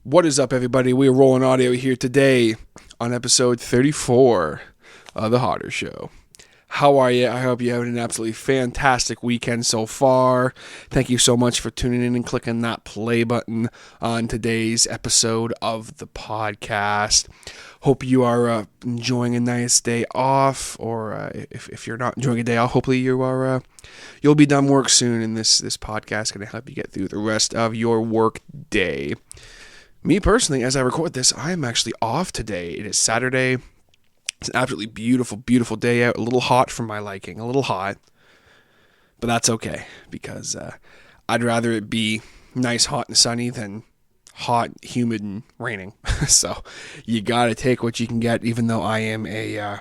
What is up, everybody? We're rolling audio here today on episode 34 of the Hodder Show. How are you? I hope you're having an absolutely fantastic weekend so far. Thank you so much for tuning in and clicking that play button on today's episode of the podcast. Hope you are enjoying a nice day off, or if you're not enjoying a day off, hopefully you'll be done work soon, and this podcast is going to help you get through the rest of your work day. Me personally, as I record this, I am actually off today. It is Saturday. It's an absolutely beautiful, beautiful day out. A little hot for my liking. A little hot. But that's okay, because I'd rather it be nice, hot, and sunny than hot, humid, and raining. So you gotta take what you can get, even though I am a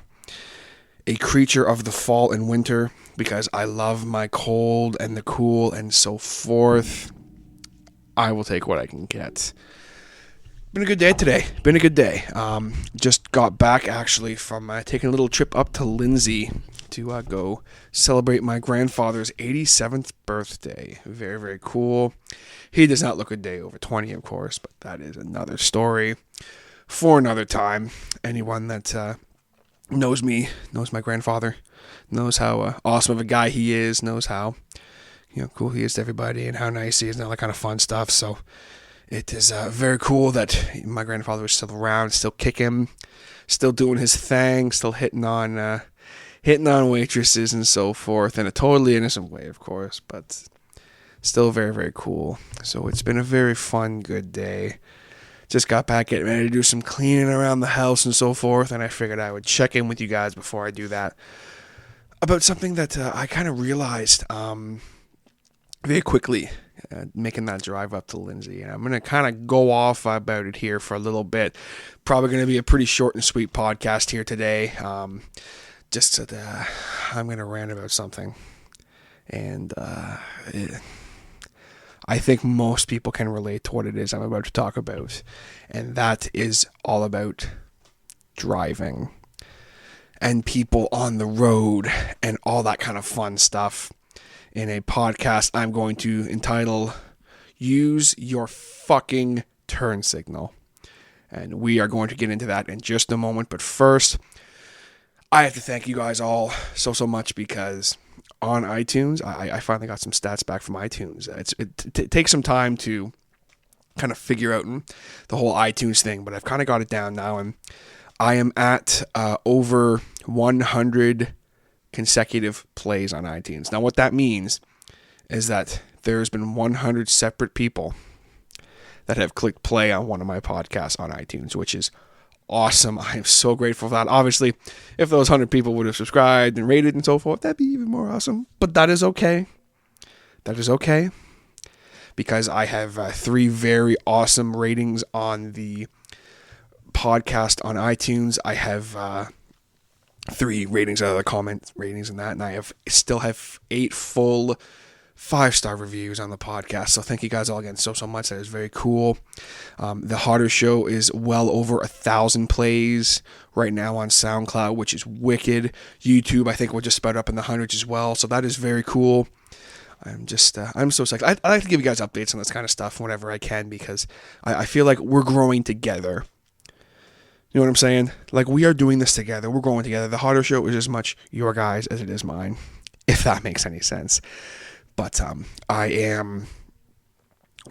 creature of the fall and winter, because I love my cold and the cool and so forth. I will take what I can get. Been a good day today. Been a good day. Just got back actually from taking a little trip up to Lindsay to go celebrate my grandfather's 87th birthday. Very, very cool. He does not look a day over 20, of course, but that is another story for another time. Anyone that knows me, knows my grandfather, knows how awesome of a guy he is, knows how cool he is to everybody and how nice he is and all that kind of fun stuff. So it is very cool that my grandfather was still around, still kicking, still doing his thing, still hitting on waitresses and so forth, in a totally innocent way, of course, but still very, very cool. So it's been a very fun, good day. Just got back, getting ready to do some cleaning around the house and so forth, and I figured I would check in with you guys before I do that about something that I kind of realized very quickly. Making that drive up to Lindsay. And I'm going to kind of go off about it here for a little bit. Probably going to be a pretty short and sweet podcast here today. I'm going to rant about something. And I think most people can relate to what it is I'm about to talk about. And that is all about driving and people on the road and all that kind of fun stuff. In a podcast I'm going to entitle Use Your Fucking Turn Signal. And we are going to get into that in just a moment. But first, I have to thank you guys all so much, because on iTunes, I finally got some stats back from iTunes. It takes some time to kind of figure out the whole iTunes thing, but I've kind of got it down now. And I am at over 100 consecutive plays on iTunes. Now, what that means is that there's been 100 separate people that have clicked play on one of my podcasts on iTunes, which is awesome. I am so grateful for that. Obviously, if those 100 people would have subscribed and rated and so forth, that'd be even more awesome. But that is okay. That is okay, because I have 3 very awesome ratings on the podcast on iTunes. I have 3 ratings out of the comment ratings and that, and I still have 8 full 5-star reviews on the podcast. So thank you guys all again so much. That is very cool. The Hodder Show is well over 1,000 plays right now on SoundCloud, which is wicked. YouTube, I think, we're just about up in the hundreds as well. So that is very cool. I'm so psyched. I like to give you guys updates on this kind of stuff whenever I can, because I feel like we're growing together. You know what I'm saying? Like, we are doing this together. We're growing together. The Hodder Show is as much your guys as it is mine, if that makes any sense. But I am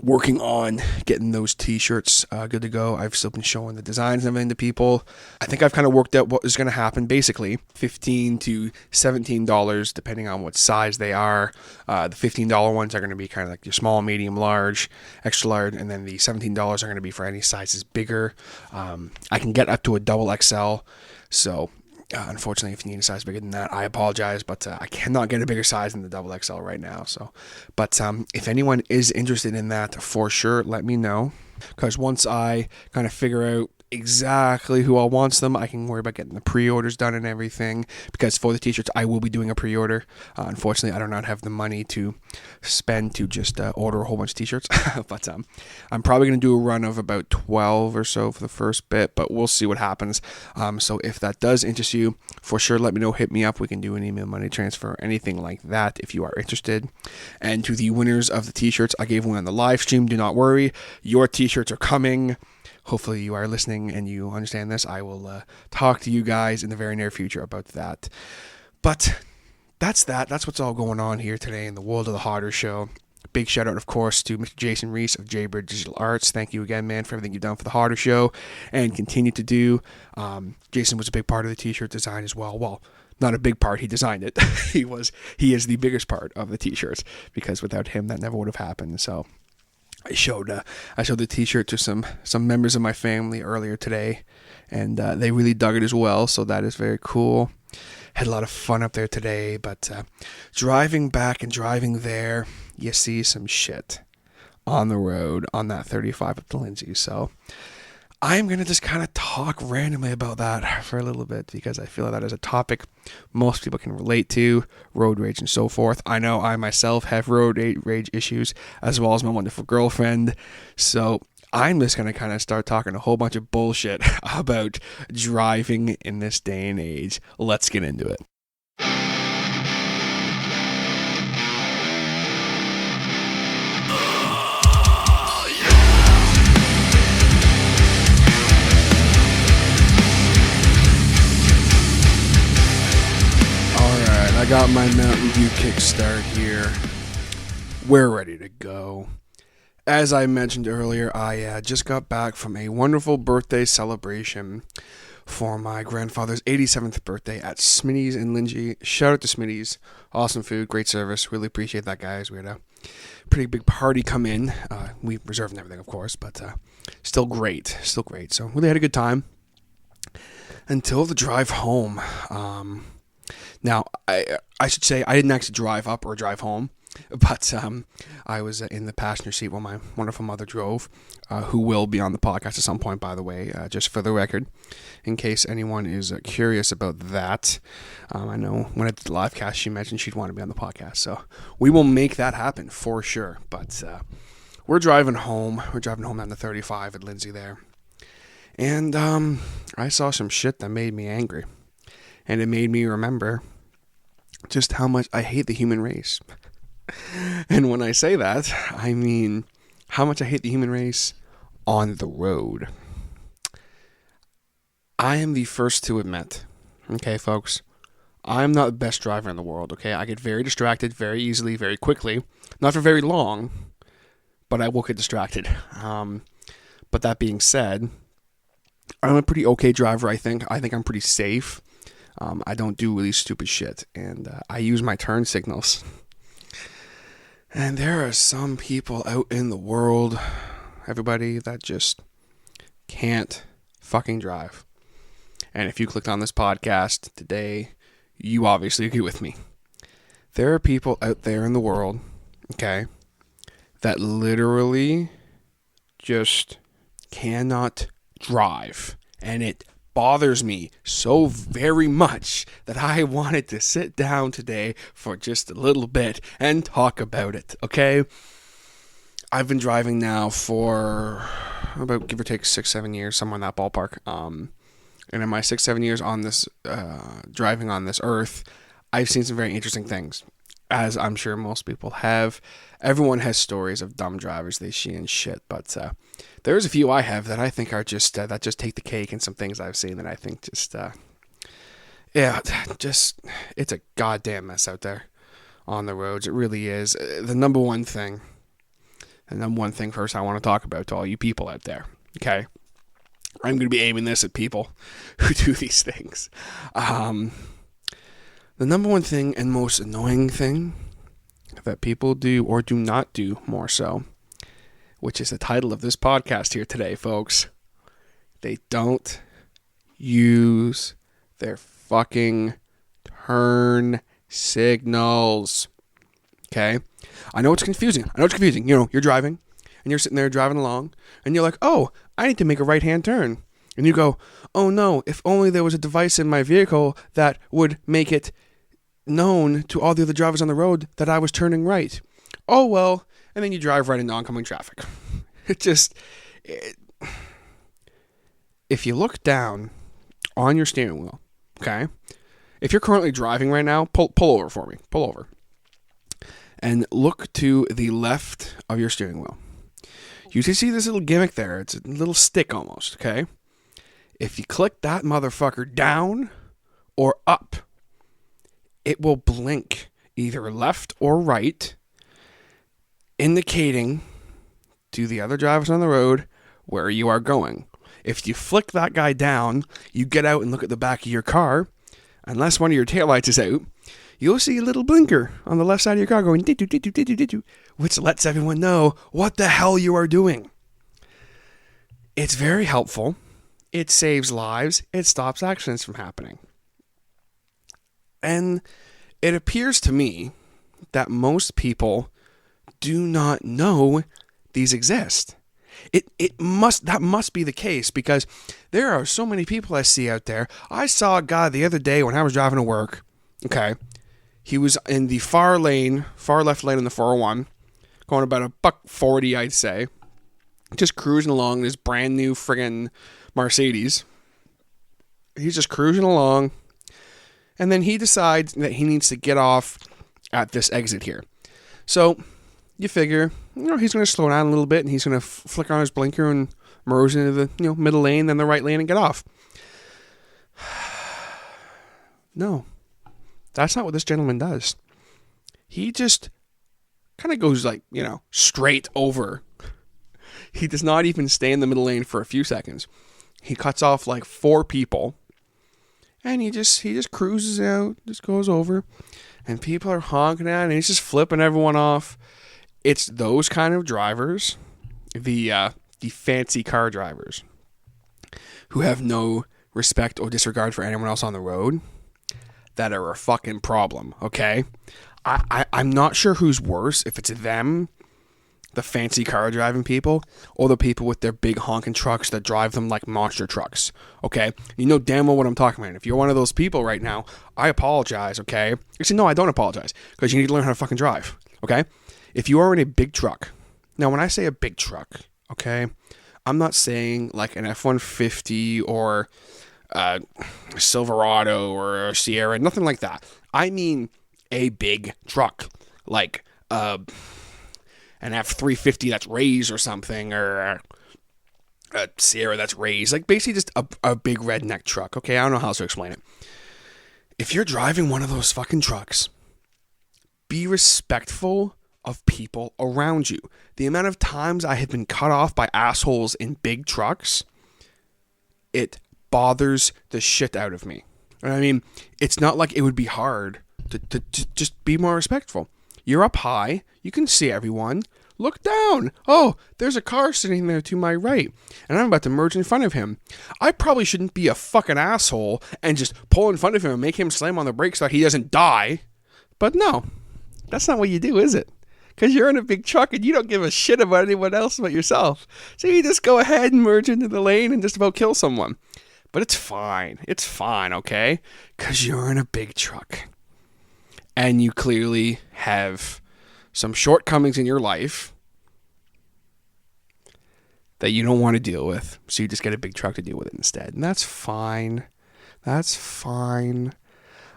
working on getting those t-shirts good to go. I've still been showing the designs and everything to people. I think I've kind of worked out what is going to happen. Basically, $15 to $17, depending on what size they are. The $15 ones are going to be kind of like your small, medium, large, extra large, and then the $17 are going to be for any sizes bigger. I can get up to a double XL, so unfortunately, if you need a size bigger than that, I apologize, but I cannot get a bigger size than the double XL right now. So, but if anyone is interested in that, for sure, let me know, because once I kind of figure out exactly who all wants them. I can worry about getting the pre-orders done and everything, because for the t-shirts I will be doing a pre-order. Unfortunately, I do not have the money to spend to just order a whole bunch of t-shirts. But I'm probably going to do a run of about 12 or so for the first bit, but we'll see what happens. So if that does interest you, for sure let me know. Hit me up. We can do an email money transfer, anything like that if you are interested. And to the winners of the t-shirts, I gave one on the live stream. Do not worry, your t-shirts are coming. Hopefully you are listening and you understand this. I will talk to you guys in the very near future about that. But that's that. That's what's all going on here today in the world of the Hodder Show. Big shout out, of course, to Mr. Jason Reese of Jaybird Digital Arts. Thank you again, man, for everything you've done for the Hodder Show and continue to do. Jason was a big part of the t-shirt design as well. Well, not a big part. He designed it. He is the biggest part of the t-shirts, because without him, that never would have happened. So I showed the t-shirt to some members of my family earlier today, and they really dug it as well, so that is very cool. Had a lot of fun up there today, but driving back and driving there, you see some shit on the road on that 35 up to Lindsay. So I'm going to just kind of talk randomly about that for a little bit, because I feel that is a topic most people can relate to, road rage and so forth. I know I myself have road rage issues, as well as my wonderful girlfriend. So I'm just going to kind of start talking a whole bunch of bullshit about driving in this day and age. Let's get into it. I got my Mountain Dew kickstart here. We're ready to go. As I mentioned earlier, I just got back from a wonderful birthday celebration for my grandfather's 87th birthday at Smitty's in Lindsay. Shout out to Smitty's. Awesome food, great service. Really appreciate that, guys. We had a pretty big party come in. We reserved and everything, of course, but still great. So really had a good time until the drive home. Now, I should say I didn't actually drive up or drive home, but I was in the passenger seat while my wonderful mother drove, who will be on the podcast at some point, by the way, just for the record, in case anyone is curious about that. I know when I did the live cast, she mentioned she'd want to be on the podcast, so we will make that happen for sure. But we're driving home. We're driving home down the 35 at Lindsay there, and I saw some shit that made me angry, and it made me remember just how much I hate the human race. And when I say that, I mean how much I hate the human race on the road. I am the first to admit, okay, folks, I'm not the best driver in the world, okay? I get very distracted very easily, very quickly. Not for very long, but I will get distracted. But that being said, I'm a pretty okay driver, I think. I think I'm pretty safe. I don't do really stupid shit, and I use my turn signals. And there are some people out in the world, everybody, that just can't fucking drive. And if you clicked on this podcast today, you obviously agree with me. There are people out there in the world, okay, that literally just cannot drive. And it bothers me so very much that I wanted to sit down today for just a little bit and talk about it, okay? I've been driving now for about, give or take, 6-7 years, somewhere in that ballpark. And in my 6-7 years on this, driving on this earth, I've seen some very interesting things, as I'm sure most people have. Everyone has stories of dumb drivers they see and shit, but there's a few I have that I think are just that just take the cake, and some things I've seen that I think just it's a goddamn mess out there on the roads. It really is. The number one thing first I want to talk about to all you people out there, okay? I'm going to be aiming this at people who do these things. The number one thing and most annoying thing that people do or do not do, more so, which is the title of this podcast here today, folks. They don't use their fucking turn signals. Okay? I know it's confusing. You know, you're driving, and you're sitting there driving along, and you're like, oh, I need to make a right-hand turn. And you go, oh no, if only there was a device in my vehicle that would make it known to all the other drivers on the road that I was turning right. Oh well, and then you drive right into oncoming traffic. If you look down on your steering wheel, okay, if you're currently driving right now, pull over for me. Pull over. And look to the left of your steering wheel. You can see this little gimmick there. It's a little stick almost, okay? If you click that motherfucker down or up, it will blink either left or right, indicating to the other drivers on the road where you are going. If you flick that guy down, you get out and look at the back of your car, unless one of your taillights is out, you'll see a little blinker on the left side of your car going, which lets everyone know what the hell you are doing. It's very helpful. It saves lives. It stops accidents from happening. And it appears to me that most people do not know these exist. That must be the case, because there are so many people I see out there. I saw a guy the other day when I was driving to work. Okay. He was in the far left lane in the 401, going about $140, I'd say. Just cruising along this brand new friggin' Mercedes. He's just cruising along. And then he decides that he needs to get off at this exit here. So you figure, he's going to slow down a little bit, and he's going to flick on his blinker and merge into the middle lane, then the right lane, and get off. No, that's not what this gentleman does. He just kind of goes straight over. He does not even stay in the middle lane for a few seconds. He cuts off like 4 people, and he just cruises out, just goes over, and people are honking at him, and he's just flipping everyone off. It's those kind of drivers, the fancy car drivers, who have no respect or disregard for anyone else on the road, that are a fucking problem, okay? I'm not sure who's worse, if it's them, the fancy car driving people, or the people with their big honking trucks that drive them like monster trucks, okay? You know damn well what I'm talking about. If you're one of those people right now, I apologize, okay? Actually, no, I don't apologize, because you need to learn how to fucking drive, okay? If you are in a big truck, now when I say a big truck, okay, I'm not saying like an F-150 or a Silverado or a Sierra, nothing like that. I mean a big truck, like an F-350 that's raised or something, or a Sierra that's raised, like basically just a big redneck truck, okay? I don't know how else to explain it. If you're driving one of those fucking trucks, be respectful of people around you. The amount of times I have been cut off by assholes in big trucks, it bothers the shit out of me. I mean, it's not like it would be hard to just be more respectful. You're up high, you can see everyone. Look down. Oh, there's a car sitting there to my right, and I'm about to merge in front of him. I probably shouldn't be a fucking asshole and just pull in front of him and make him slam on the brakes so he doesn't die. But no, that's not what you do, is it? Because you're in a big truck and you don't give a shit about anyone else but yourself. So you just go ahead and merge into the lane and just about kill someone. But it's fine. It's fine, okay? Because you're in a big truck. And you clearly have some shortcomings in your life that you don't want to deal with. So you just get a big truck to deal with it instead. And that's fine. That's fine.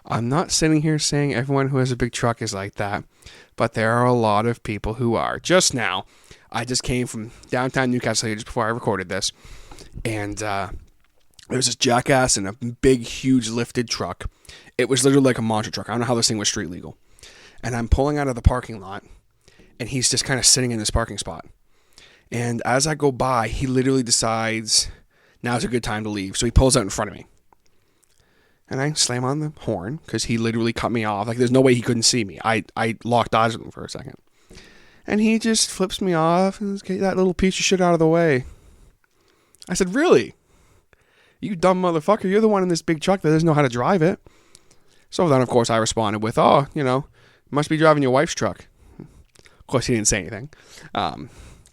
I'm not sitting here saying everyone who has a big truck is like that, but there are a lot of people who are. Just now, I just came from downtown Newcastle just before I recorded this, and there was this jackass in a big, huge lifted truck. It was literally like a monster truck. I don't know how this thing was street legal. And I'm pulling out of the parking lot, and he's just kind of sitting in this parking spot. And as I go by, he literally decides now's a good time to leave. So he pulls out in front of me. And I slam on the horn because he literally cut me off. Like, there's no way he couldn't see me. I locked eyes with him for a second. And he just flips me off and get that little piece of shit out of the way. I said, really? You dumb motherfucker. You're the one in this big truck that doesn't know how to drive it. So then, of course, I responded with, oh, must be driving your wife's truck. Of course, he didn't say anything.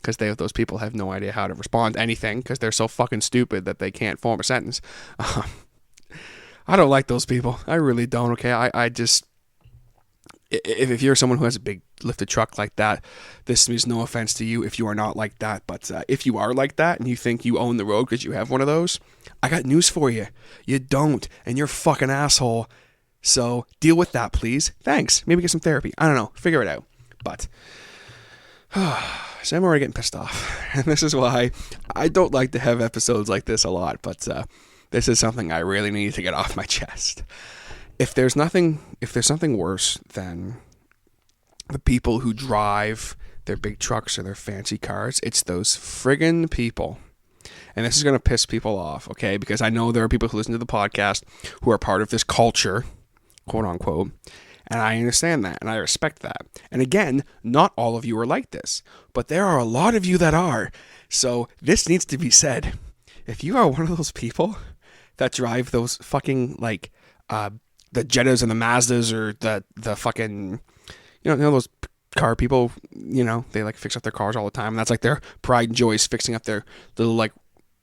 because those people have no idea how to respond to anything because they're so fucking stupid that they can't form a sentence. I don't like those people. I really don't. Okay, I just, if you're someone who has a big lifted truck like that, this means no offense to you if you are not like that. But if you are like that and you think you own the road because you have one of those, I got news for you. You don't, and you're a fucking asshole. So deal with that, please. Thanks. Maybe get some therapy. I don't know. Figure it out. But so I'm already getting pissed off, and this is why I don't like to have episodes like this a lot. But this is something I really need to get off my chest. If there's something worse than the people who drive their big trucks or their fancy cars, it's those friggin' people. And this is going to piss people off, okay? Because I know there are people who listen to the podcast who are part of this culture, quote unquote, and I understand that and I respect that. And again, not all of you are like this, but there are a lot of you that are. So this needs to be said. If you are one of those people that drive those fucking like the Jettas and the Mazdas or the fucking, you know those car people, they like fix up their cars all the time, and that's like their pride and joy is fixing up their little like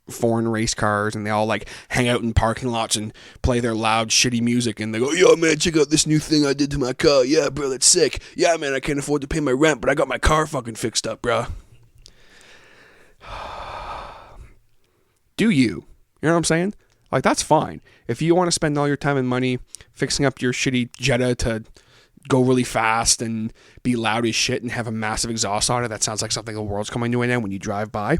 foreign race cars, and they all like hang out in parking lots and play their loud shitty music, and they go, yo man, check out this new thing I did to my car. Yeah bro, that's sick. Yeah man, I can't afford to pay my rent, but I got my car fucking fixed up, bro. Do you know what I'm saying? Like, that's fine. If you want to spend all your time and money fixing up your shitty Jetta to go really fast and be loud as shit and have a massive exhaust on it that sounds like something the world's coming to an end when you drive by,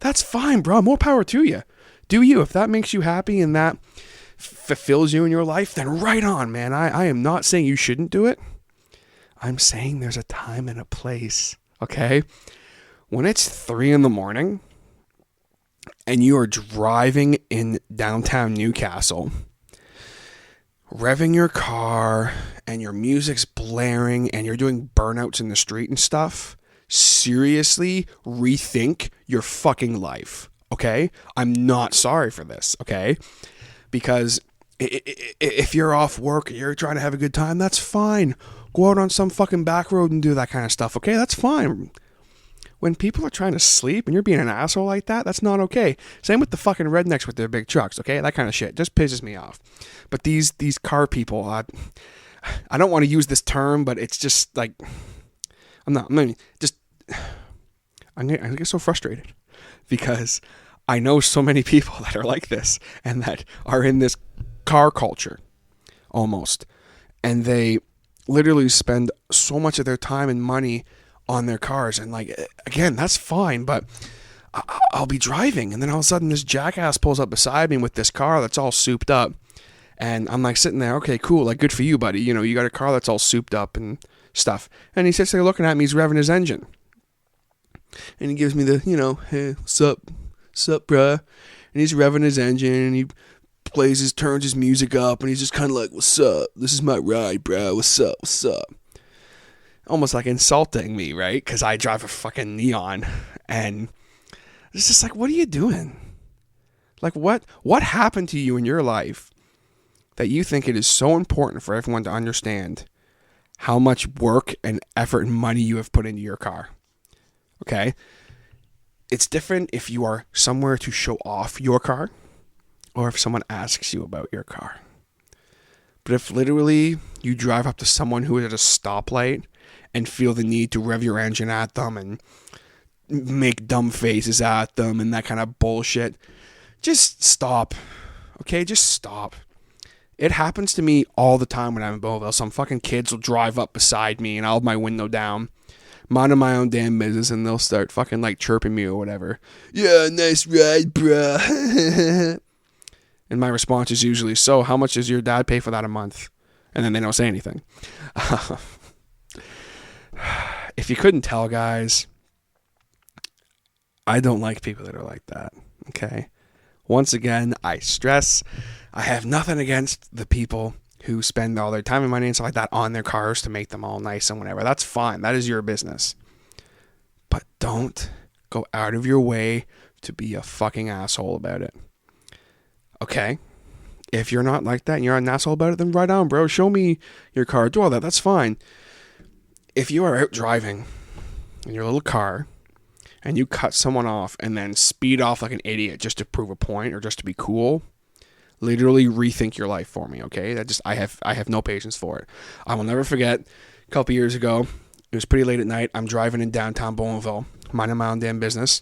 that's fine, bro. More power to you. Do you? If that makes you happy and that fulfills you in your life, then right on, man. I am not saying you shouldn't do it. I'm saying there's a time and a place, okay? When it's 3 a.m, and you are driving in downtown Newcastle, revving your car, and your music's blaring, and you're doing burnouts in the street and stuff, seriously rethink your fucking life, okay? I'm not sorry for this, okay? Because if you're off work and you're trying to have a good time, that's fine. Go out on some fucking back road and do that kind of stuff, okay? That's fine. When people are trying to sleep and you're being an asshole like that, that's not okay. Same with the fucking rednecks with their big trucks, okay? That kind of shit just pisses me off. But these car people, I don't want to use this term, but it's just like, I get so frustrated because I know so many people that are like this and that are in this car culture almost. And they literally spend so much of their time and money on their cars, and like, again, that's fine, but I'll be driving and then all of a sudden this jackass pulls up beside me with this car that's all souped up, and I'm like sitting there, okay, cool, like good for you, buddy, you got a car that's all souped up and stuff, and he sits there looking at me, he's revving his engine, and he gives me the, hey, what's up, bruh, and he's revving his engine, and he turns his music up, and he's just kind of like, what's up, this is my ride, bro, what's up, almost like insulting me, right? Because I drive a fucking Neon, and it's just like, what are you doing? Like, what happened to you in your life that you think it is so important for everyone to understand how much work and effort and money you have put into your car? Okay? It's different if you are somewhere to show off your car or if someone asks you about your car. But if literally you drive up to someone who is at a stoplight and feel the need to rev your engine at them and make dumb faces at them and that kind of bullshit, just stop. Okay, just stop. It happens to me all the time when I'm in Bowmanville. Some fucking kids will drive up beside me and I'll have my window down, minding my own damn business, and they'll start fucking like chirping me or whatever. Yeah, nice ride, bruh. And my response is usually, so how much does your dad pay for that a month? And then they don't say anything. If you couldn't tell, guys, I don't like people that are like that, okay? Once again, I stress, I have nothing against the people who spend all their time and money and stuff like that on their cars to make them all nice and whatever. That's fine. That is your business. But don't go out of your way to be a fucking asshole about it. Okay? If you're not like that and you're an asshole about it, then right on, bro. Show me your car. Do all that. That's fine. If you are out driving in your little car and you cut someone off and then speed off like an idiot just to prove a point or just to be cool, literally rethink your life for me, okay? I have no patience for it. I will never forget a couple years ago, it was pretty late at night. I'm driving in downtown Bowmanville, minding my own damn business,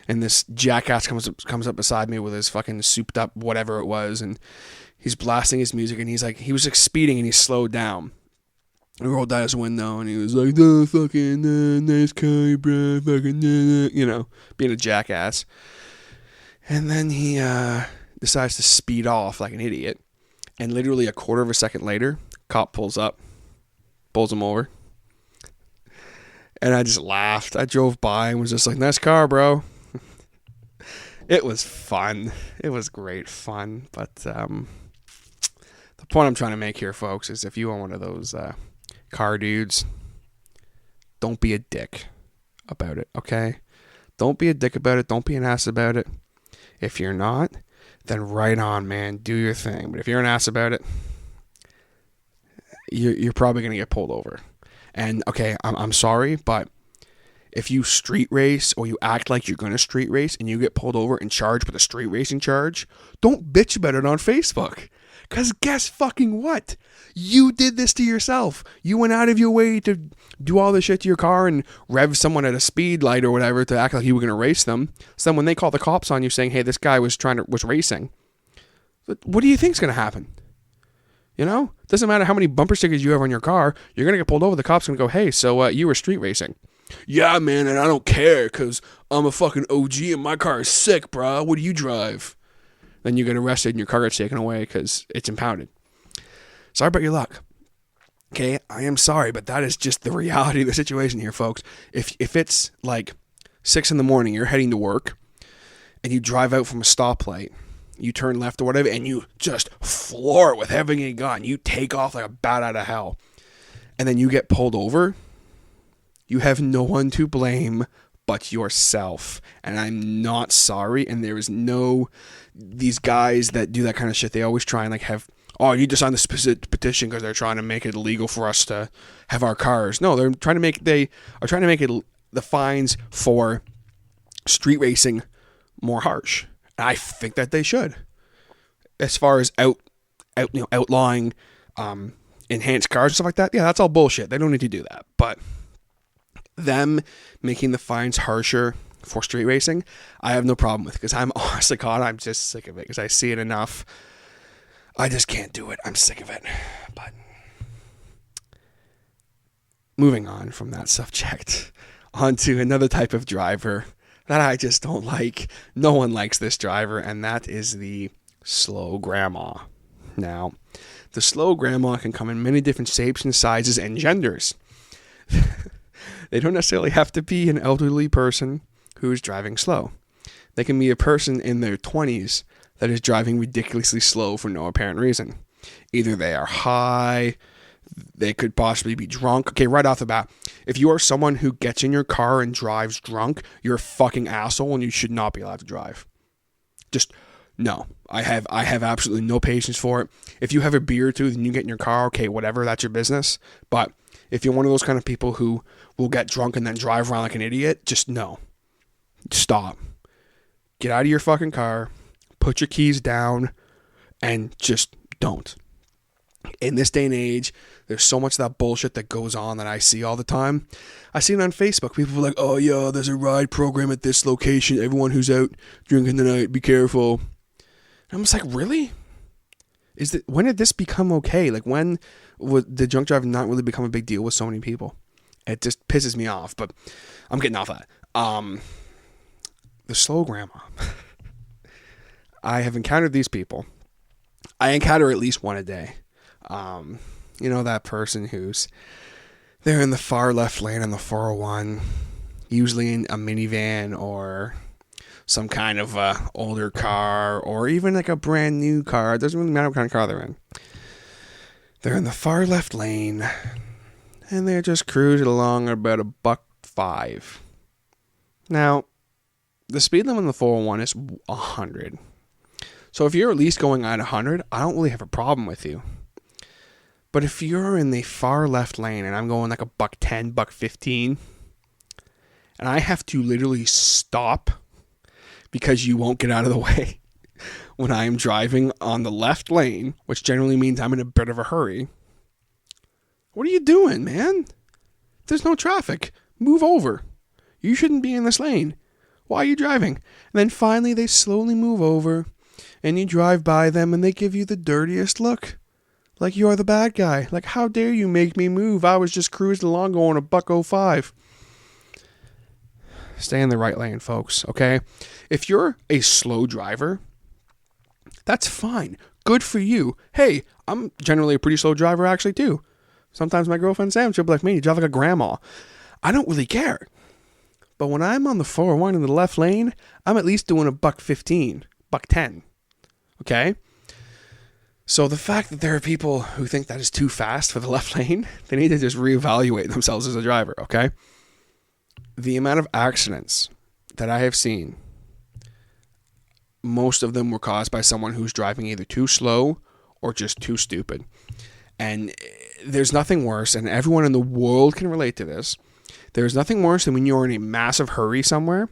and this jackass comes up beside me with his fucking souped up whatever it was, and he's blasting his music, and he was like speeding, and he slowed down. He rolled down his window, and he was like, "Oh, fucking nice car, bro, fucking," being a jackass. And then he decides to speed off like an idiot, and literally a quarter of a second later, cop pulls up, pulls him over. And I just laughed. I drove by and was just like, "Nice car, bro." It was fun. It was great fun. But the point I'm trying to make here, folks, is if you are one of those car dudes, don't be a dick about it, okay? Don't be a dick about it. Don't be an ass about it. If you're not, then right on, man. Do your thing. But if you're an ass about it, you're probably going to get pulled over. And, okay, I'm sorry, but if you street race or you act like you're going to street race and you get pulled over and charged with a street racing charge, don't bitch about it on Facebook. Because guess fucking what? You did this to yourself. You went out of your way to do all this shit to your car and rev someone at a speed light or whatever to act like you were going to race them. So then when they call the cops on you saying, "Hey, this guy was racing," what do you think's going to happen? Doesn't matter how many bumper stickers you have on your car. You're going to get pulled over. The cops going to go, "Hey, so you were street racing." "Yeah, man, and I don't care because I'm a fucking OG and my car is sick, bro. What do you drive?" Then you get arrested and your car gets taken away because it's impounded. Sorry about your luck. Okay, I am sorry, but that is just the reality of the situation here, folks. If it's like 6 a.m, you're heading to work, and you drive out from a stoplight, you turn left or whatever, and you just floor it with everything you got, and you take off like a bat out of hell, and then you get pulled over, you have no one to blame but yourself. And I'm not sorry, and there is no... These guys that do that kind of shit, they always try and like have, "Oh, you just signed this petition because they're trying to make it illegal for us to have our cars." No, they are trying to make it the fines for street racing more harsh. And I think that they should. As far as outlawing enhanced cars and stuff like that, yeah, that's all bullshit. They don't need to do that. But them making the fines harsher for street racing, I have no problem with, because I'm honestly, God, I'm just sick of it because I see it enough. I just can't do it. I'm sick of it. But moving on from that subject, onto another type of driver that I just don't like. No one likes this driver, and that is the slow grandma. Now, the slow grandma can come in many different shapes and sizes and genders. They don't necessarily have to be an elderly person who's driving slow. They can be a person in their 20s that is driving ridiculously slow for no apparent reason. Either they are high, they could possibly be drunk. Okay, right off the bat, if you are someone who gets in your car and drives drunk, you're a fucking asshole and you should not be allowed to drive. Just, no. I have absolutely no patience for it. If you have a beer or two and you get in your car, okay, whatever, that's your business. But if you're one of those kind of people who will get drunk and then drive around like an idiot, just no. Stop. Get out of your fucking car, put your keys down, and just don't. In this day and age, there's so much of that bullshit that goes on that I see all the time. I see it on Facebook. People are like, "Oh yeah, there's a ride program at this location. Everyone who's out drinking tonight, be careful." And I'm just like, really? When did this become okay? Like, when would the drunk driving not really become a big deal with so many people? It just pisses me off, but I'm getting off that. The slow grandma. I have encountered these people. I encounter at least one a day. That person they're in the far left lane on the 401, usually in a minivan or some kind of older car, or even like a brand new car. It doesn't really matter what kind of car they're in. They're in the far left lane, and they're just cruising along at about $1.05. Now, the speed limit on the 401 is 100. So if you're at least going at 100, I don't really have a problem with you. But if you're in the far left lane and I'm going like $1.10, $1.15, and I have to literally stop because you won't get out of the way when I am driving on the left lane, which generally means I'm in a bit of a hurry. What are you doing, man? There's no traffic. Move over. You shouldn't be in this lane. Why are you driving? And then finally they slowly move over and you drive by them and they give you the dirtiest look. Like you're the bad guy. Like, how dare you make me move? I was just cruising along going $1.05. Stay in the right lane, folks, okay? If you're a slow driver, that's fine. Good for you. Hey, I'm generally a pretty slow driver actually too. Sometimes my girlfriend Sam, she'll be like, man, you drive like a grandma. I don't really care. But when I'm on the 401 in the left lane, I'm at least doing $1.15, $1.10. Okay? So the fact that there are people who think that is too fast for the left lane, they need to just reevaluate themselves as a driver, okay? The amount of accidents that I have seen, most of them were caused by someone who's driving either too slow or just too stupid. And there's nothing worse, and everyone in the world can relate to this. There's nothing worse than when you're in a massive hurry somewhere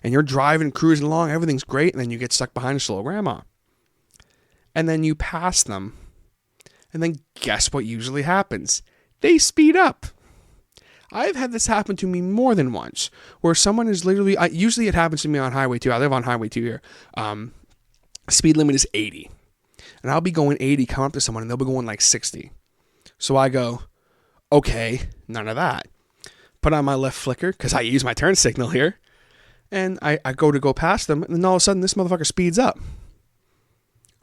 and you're driving, cruising along, everything's great, and then you get stuck behind a slow grandma. And then you pass them. And then guess what usually happens? They speed up. I've had this happen to me more than once, where someone is literally, usually it happens to me on Highway 2. I live on Highway 2 here. Speed limit is 80. And I'll be going 80, come up to someone, and they'll be going like 60. So I go, okay, none of that. Put on my left flicker, because I use my turn signal here. And I go past them, and then all of a sudden, this motherfucker speeds up.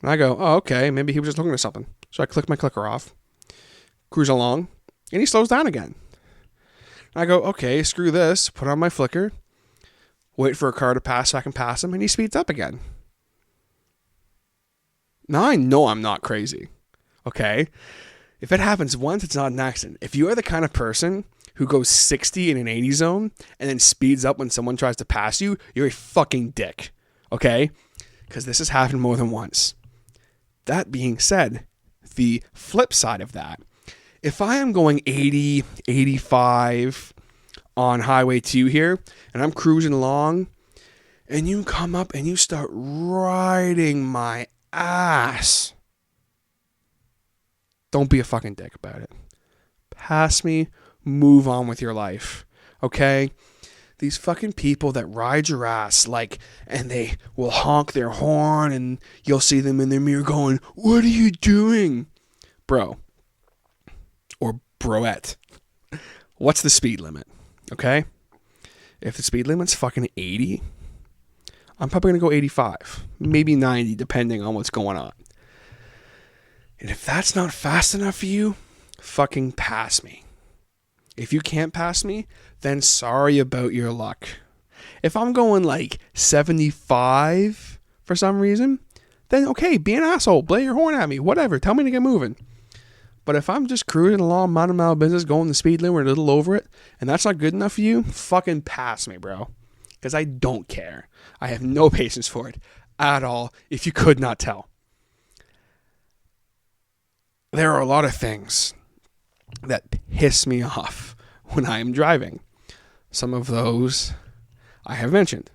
And I go, oh, okay, maybe he was just looking at something. So I click my clicker off, cruise along, and he slows down again. And I go, okay, screw this, put on my flicker, wait for a car to pass so I can pass him, and he speeds up again. Now I know I'm not crazy, okay? If it happens once, it's not an accident. If you are the kind of person who goes 60 in an 80 zone and then speeds up when someone tries to pass you, you're a fucking dick, okay? Because this has happened more than once. That being said, the flip side of that, if I am going 80, 85 on Highway 2 here, and I'm cruising along, and you come up and you start riding my ass, don't be a fucking dick about it. Pass me, move on with your life, okay? These fucking people that ride your ass, like, and they will honk their horn and you'll see them in their mirror going, what are you doing? Bro. Or broette. What's the speed limit? Okay? If the speed limit's fucking 80, I'm probably going to go 85. Maybe 90, depending on what's going on. And if that's not fast enough for you, fucking pass me. If you can't pass me, then sorry about your luck. If I'm going like 75 for some reason, then okay, be an asshole, blow your horn at me, whatever, tell me to get moving. But if I'm just cruising along, minding my own business, going the speed limit or a little over it, and that's not good enough for you, fucking pass me, bro. Because I don't care. I have no patience for it at all, if you could not tell. There are a lot of things that piss me off when I am driving. Some of those I have mentioned.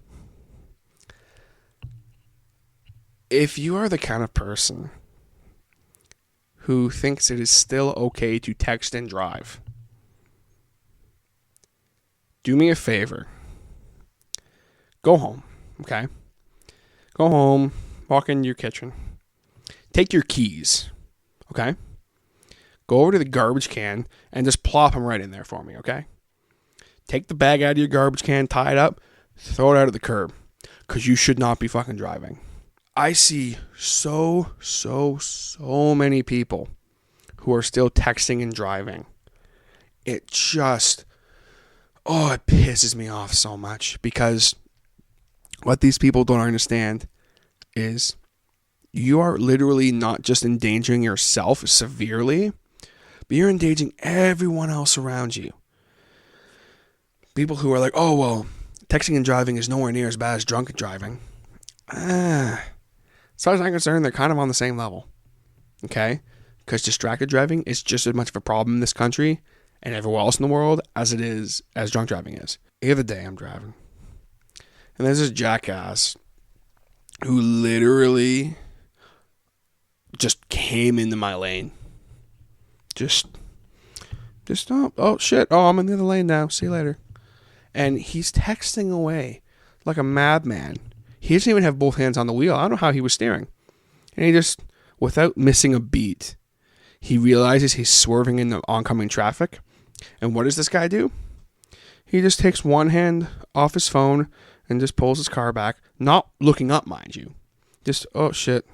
If you are the kind of person who thinks it is still okay to text and drive, do me a favor. Go home, okay? Go home, walk into your kitchen. Take your keys, okay? Go over to the garbage can and just plop them right in there for me, okay? Take the bag out of your garbage can, tie it up, throw it out at the curb. Because you should not be fucking driving. I see so many people who are still texting and driving. It just, it pisses me off so much. Because what these people don't understand is you are literally not just endangering yourself severely, but you're endangering everyone else around you. People who are like, oh, well, texting and driving is nowhere near as bad as drunk driving. As far as I'm concerned, they're kind of on the same level. Okay? Because distracted driving is just as much of a problem in this country and everywhere else in the world as it is as drunk driving is. the other day I'm driving, and there's this jackass who literally just came into my lane. Just oh shit, oh, I'm in the other lane now, see you later. And he's texting away like a madman. He doesn't even have both hands on the wheel. I don't know how he was steering. And he just, without missing a beat, he realizes he's swerving into oncoming traffic. And what does this guy do? He just takes one hand off his phone and just pulls his car back, not looking up, mind you. Just, oh shit,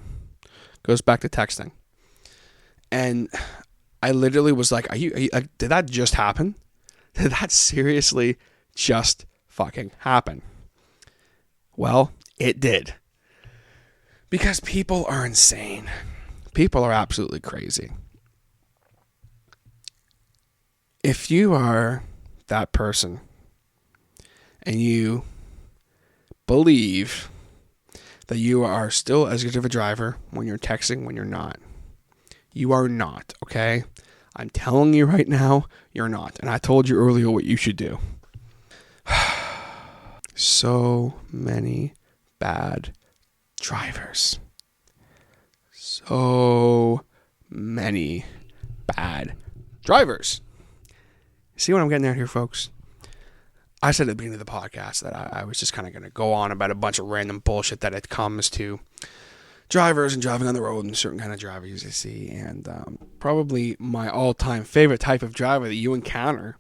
goes back to texting. And I literally was like, are you did that just happen? Did that seriously just fucking happen? Well, it did. Because people are insane. People are absolutely crazy. If you are that person and you believe that you are still as good of a driver when you're texting when you're not, you are not, okay? I'm telling you right now, you're not. And I told you earlier what you should do. So many bad drivers. So many bad drivers. See what I'm getting at here, folks? I said at the beginning of the podcast that I was just kind of going to go on about a bunch of random bullshit that it comes to drivers and driving on the road and certain kind of drivers you see. And probably my all-time favorite type of driver that you encounter.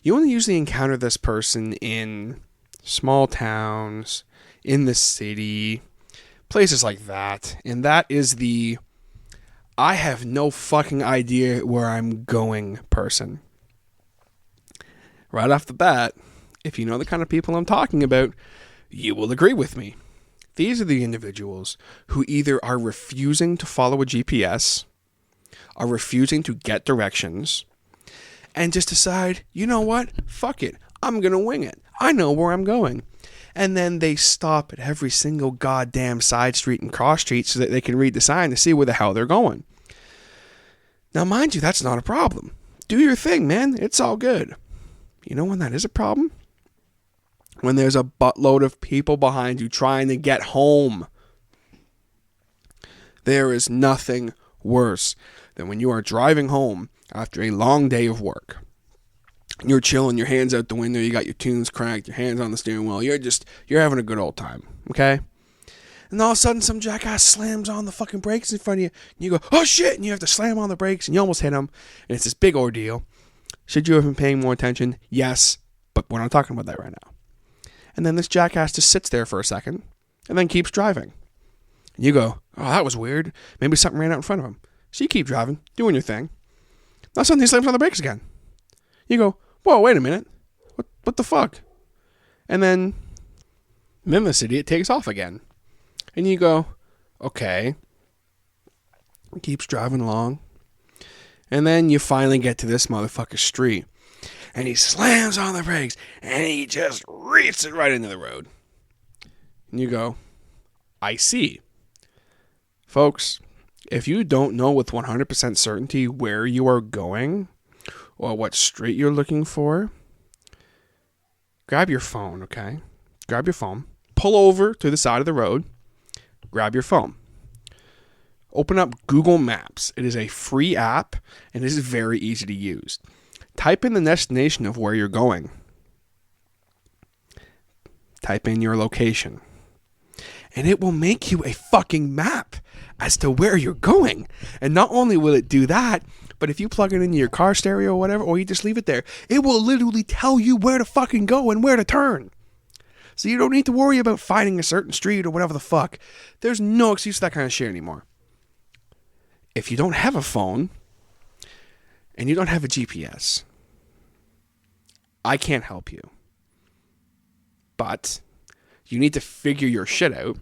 You only usually encounter this person in small towns, in the city, places like that. And that is the I have no fucking idea where I'm going person. Right off the bat, if you know the kind of people I'm talking about, you will agree with me. These are the individuals who either are refusing to follow a GPS, are refusing to get directions, and just decide, you know what? Fuck it. I'm going to wing it. I know where I'm going. And then they stop at every single goddamn side street and cross street so that they can read the sign to see where the hell they're going. Now, mind you, that's not a problem. Do your thing, man. It's all good. You know when that is a problem? When there's a buttload of people behind you trying to get home. There is nothing worse than when you are driving home after a long day of work. You're chilling, your hands out the window, you got your tunes cranked, your hands on the steering wheel, you're having a good old time, okay? And all of a sudden some jackass slams on the fucking brakes in front of you, and you go, oh shit, and you have to slam on the brakes, and you almost hit him, and it's this big ordeal. Should you have been paying more attention? Yes, but we're not talking about that right now. And then this jackass just sits there for a second, and then keeps driving. And you go, oh, that was weird. Maybe something ran out in front of him. So you keep driving, doing your thing. Now suddenly he slams on the brakes again. You go, whoa, wait a minute. What the fuck? And then this idiot takes off again. And you go, okay. He keeps driving along. And then you finally get to this motherfucker's street. And he slams on the brakes. And he just reefs it right into the road. And you go, I see. Folks, if you don't know with 100% certainty where you are going or what street you're looking for, grab your phone, okay? Grab your phone. Pull over to the side of the road. Grab your phone. Open up Google Maps. It is a free app, and it is very easy to use. Type in the destination of where you're going. Type in your location. And it will make you a fucking map as to where you're going. And not only will it do that, but if you plug it into your car stereo or whatever, or you just leave it there, it will literally tell you where to fucking go and where to turn. So you don't need to worry about finding a certain street or whatever the fuck. There's no excuse for that kind of shit anymore. If you don't have a phone and you don't have a GPS, I can't help you. But you need to figure your shit out,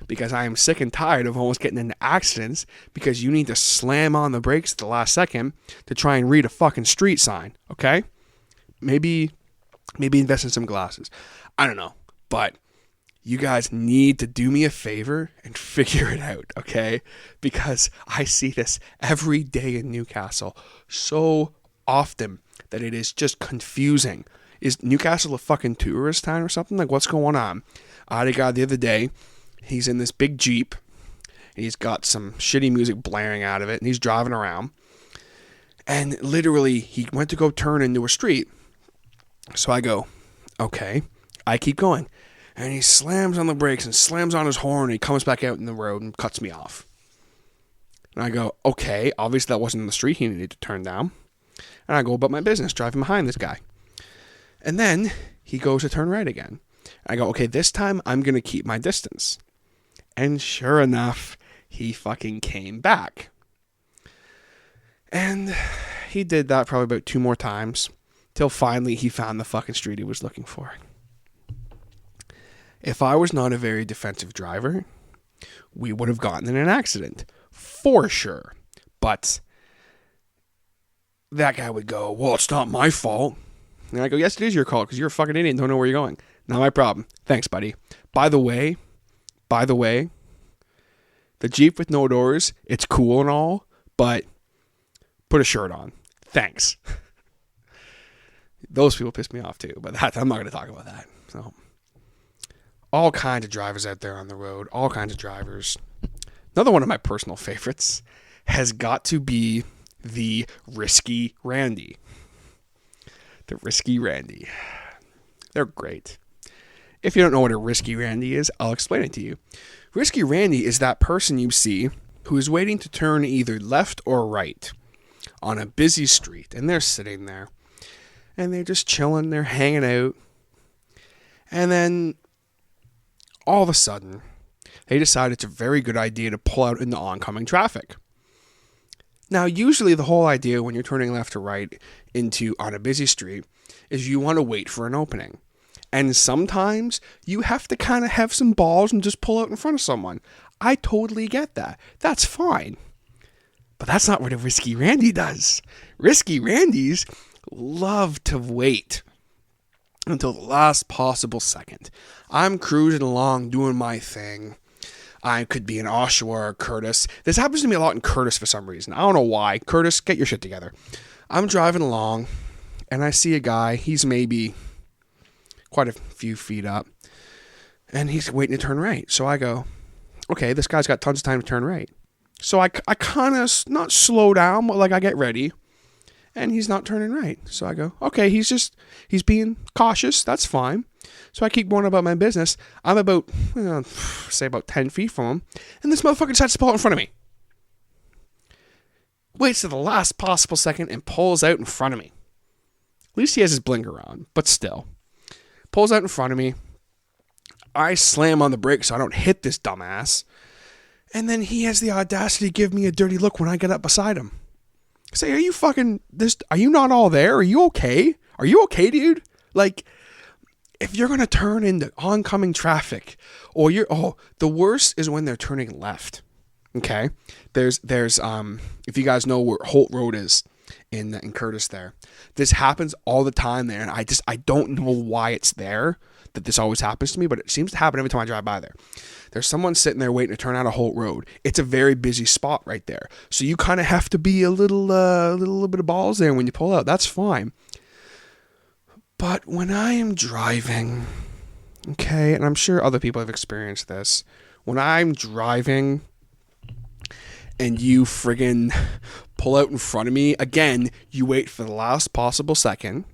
because I am sick and tired of almost getting into accidents because you need to slam on the brakes at the last second to try and read a fucking street sign, okay? Maybe invest in some glasses. I don't know. But you guys need to do me a favor and figure it out, okay? Because I see this every day in Newcastle so often that it is just confusing. Is Newcastle a fucking tourist town or something? Like, what's going on? I had a guy the other day. He's in this big Jeep. And he's got some shitty music blaring out of it. And he's driving around. And literally, he went to go turn into a street. So I go, okay. I keep going. And he slams on the brakes and slams on his horn. And he comes back out in the road and cuts me off. And I go, okay. Obviously, that wasn't the street he needed to turn down. And I go about my business, driving behind this guy. And then he goes to turn right again. I go, okay, this time I'm going to keep my distance. And sure enough, he fucking came back. And he did that probably about 2 more times. Till finally he found the fucking street he was looking for. If I was not a very defensive driver, we would have gotten in an accident. For sure. But that guy would go, well, it's not my fault. And I go, yes, it is your fault because you're a fucking idiot and don't know where you're going. Not my problem. Thanks, buddy. By the way, the Jeep with no doors, it's cool and all, but put a shirt on. Thanks. Those people piss me off too, but I'm not going to talk about that. So, all kinds of drivers out there on the road, all kinds of drivers. Another one of my personal favorites has got to be the Risky Randy. The Risky Randy. They're great. If you don't know what a Risky Randy is, I'll explain it to you. Risky Randy is that person you see who is waiting to turn either left or right on a busy street. And they're sitting there. And they're just chilling. They're hanging out. And then all of a sudden, they decide it's a very good idea to pull out into oncoming traffic. Now, usually the whole idea when you're turning left or right on a busy street is you want to wait for an opening. And sometimes you have to kind of have some balls and just pull out in front of someone. I totally get that. That's fine. But that's not what a Risky Randy does. Risky Randys love to wait until the last possible second. I'm cruising along doing my thing. I could be in Oshawa or Curtis. This happens to me a lot in Curtis for some reason. I don't know why. Curtis, get your shit together. I'm driving along and I see a guy. He's maybe quite a few feet up and he's waiting to turn right. So I go, okay, this guy's got tons of time to turn right. So I kind of not slow down, but like I get ready and he's not turning right. So I go, okay, he's being cautious. That's fine. So I keep going about my business. I'm about, say about 10 feet from him. And this motherfucker decides to pull out in front of me. Waits to the last possible second and pulls out in front of me. At least he has his blinker on, but still. Pulls out in front of me. I slam on the brakes so I don't hit this dumbass. And then he has the audacity to give me a dirty look when I get up beside him. Say, are you not all there? Are you okay? Are you okay, dude? Like, if you're going to turn into oncoming traffic, or the worst is when they're turning left. Okay? There's if you guys know where Holt Road is in Curtis there. This happens all the time there, and I don't know why it's there, that this always happens to me, but it seems to happen every time I drive by there. There's someone sitting there waiting to turn out of Holt Road. It's a very busy spot right there. So you kind of have to be a little bit of balls there when you pull out. That's fine. But when I am driving, okay, and I'm sure other people have experienced this, when I'm driving and you friggin' pull out in front of me, again, you wait for the last possible second.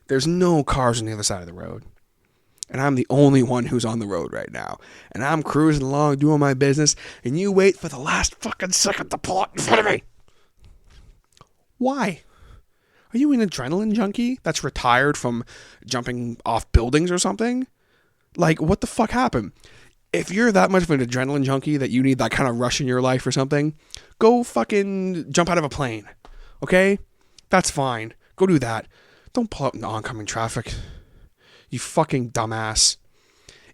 There's no cars on the other side of the road. And I'm the only one who's on the road right now. And I'm cruising along doing my business, and you wait for the last fucking second to pull out in front of me. Why? Are you an adrenaline junkie that's retired from jumping off buildings or something? Like, what the fuck happened? If you're that much of an adrenaline junkie that you need that kind of rush in your life or something, go fucking jump out of a plane. Okay? That's fine. Go do that. Don't pull out in oncoming traffic. You fucking dumbass.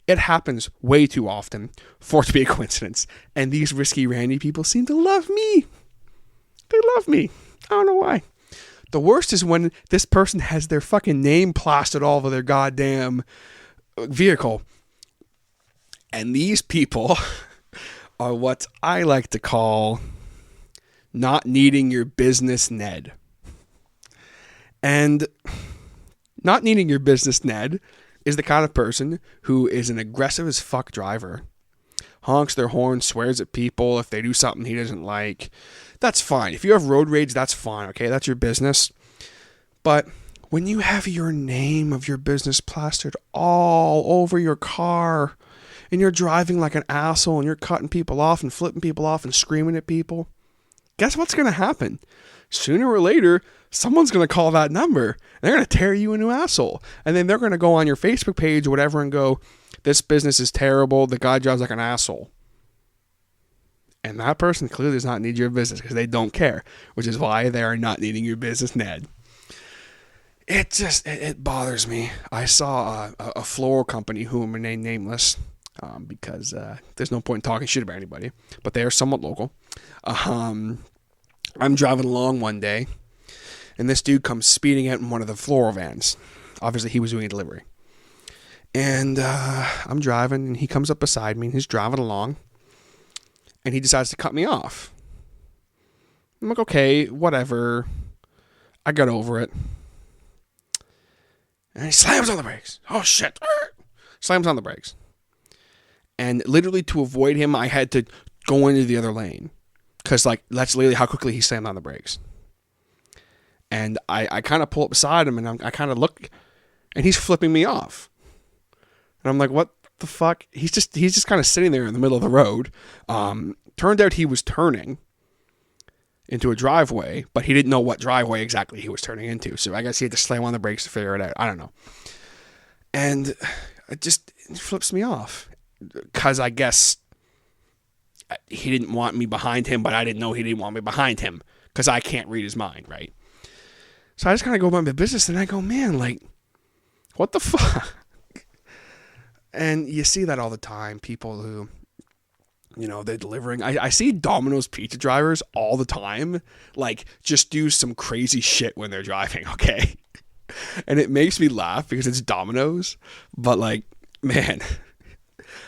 It happens way too often for it to be a coincidence. And these Risky Randy people seem to love me. They love me. I don't know why. The worst is when this person has their fucking name plastered all over their goddamn vehicle. And these people are what I like to call not needing your business Ned. And Not needing your business, Ned, is the kind of person who is an aggressive as fuck driver. Honks their horn, swears at people if they do something he doesn't like. That's fine. If you have road rage, that's fine, okay? That's your business. But when you have your name of your business plastered all over your car, and you're driving like an asshole, and you're cutting people off and flipping people off and screaming at people, guess what's going to happen? Sooner or later, someone's going to call that number. They're going to tear you a new asshole. And then they're going to go on your Facebook page or whatever and go, this business is terrible. The guy drives like an asshole. And that person clearly does not need your business because they don't care, which is why they are not needing your business, Ned. It bothers me. I saw a floral company who I'm named nameless because there's no point in talking shit about anybody, but they are somewhat local. I'm driving along one day, and this dude comes speeding out in one of the floral vans. Obviously, he was doing a delivery. And I'm driving, and he comes up beside me, and he's driving along, and he decides to cut me off. I'm like, okay, whatever. I got over it. And he slams on the brakes. Oh, shit. Slams on the brakes. And literally to avoid him, I had to go into the other lane. Because, like, that's literally how quickly he slammed on the brakes. And I kind of pull up beside him, and I kind of look, and he's flipping me off. And I'm like, what the fuck? He's just kind of sitting there in the middle of the road. Turned out he was turning into a driveway, but he didn't know what driveway exactly he was turning into. So I guess he had to slam on the brakes to figure it out. I don't know. And it flips me off. Because I guess he didn't want me behind him, but I didn't know he didn't want me behind him. Because I can't read his mind, right? So I just kind of go about my business, and I go, man, like, what the fuck? And you see that all the time. People who, you know, they're delivering. I see Domino's pizza drivers all the time, like, just do some crazy shit when they're driving, okay? And it makes me laugh because it's Domino's. But, like, man,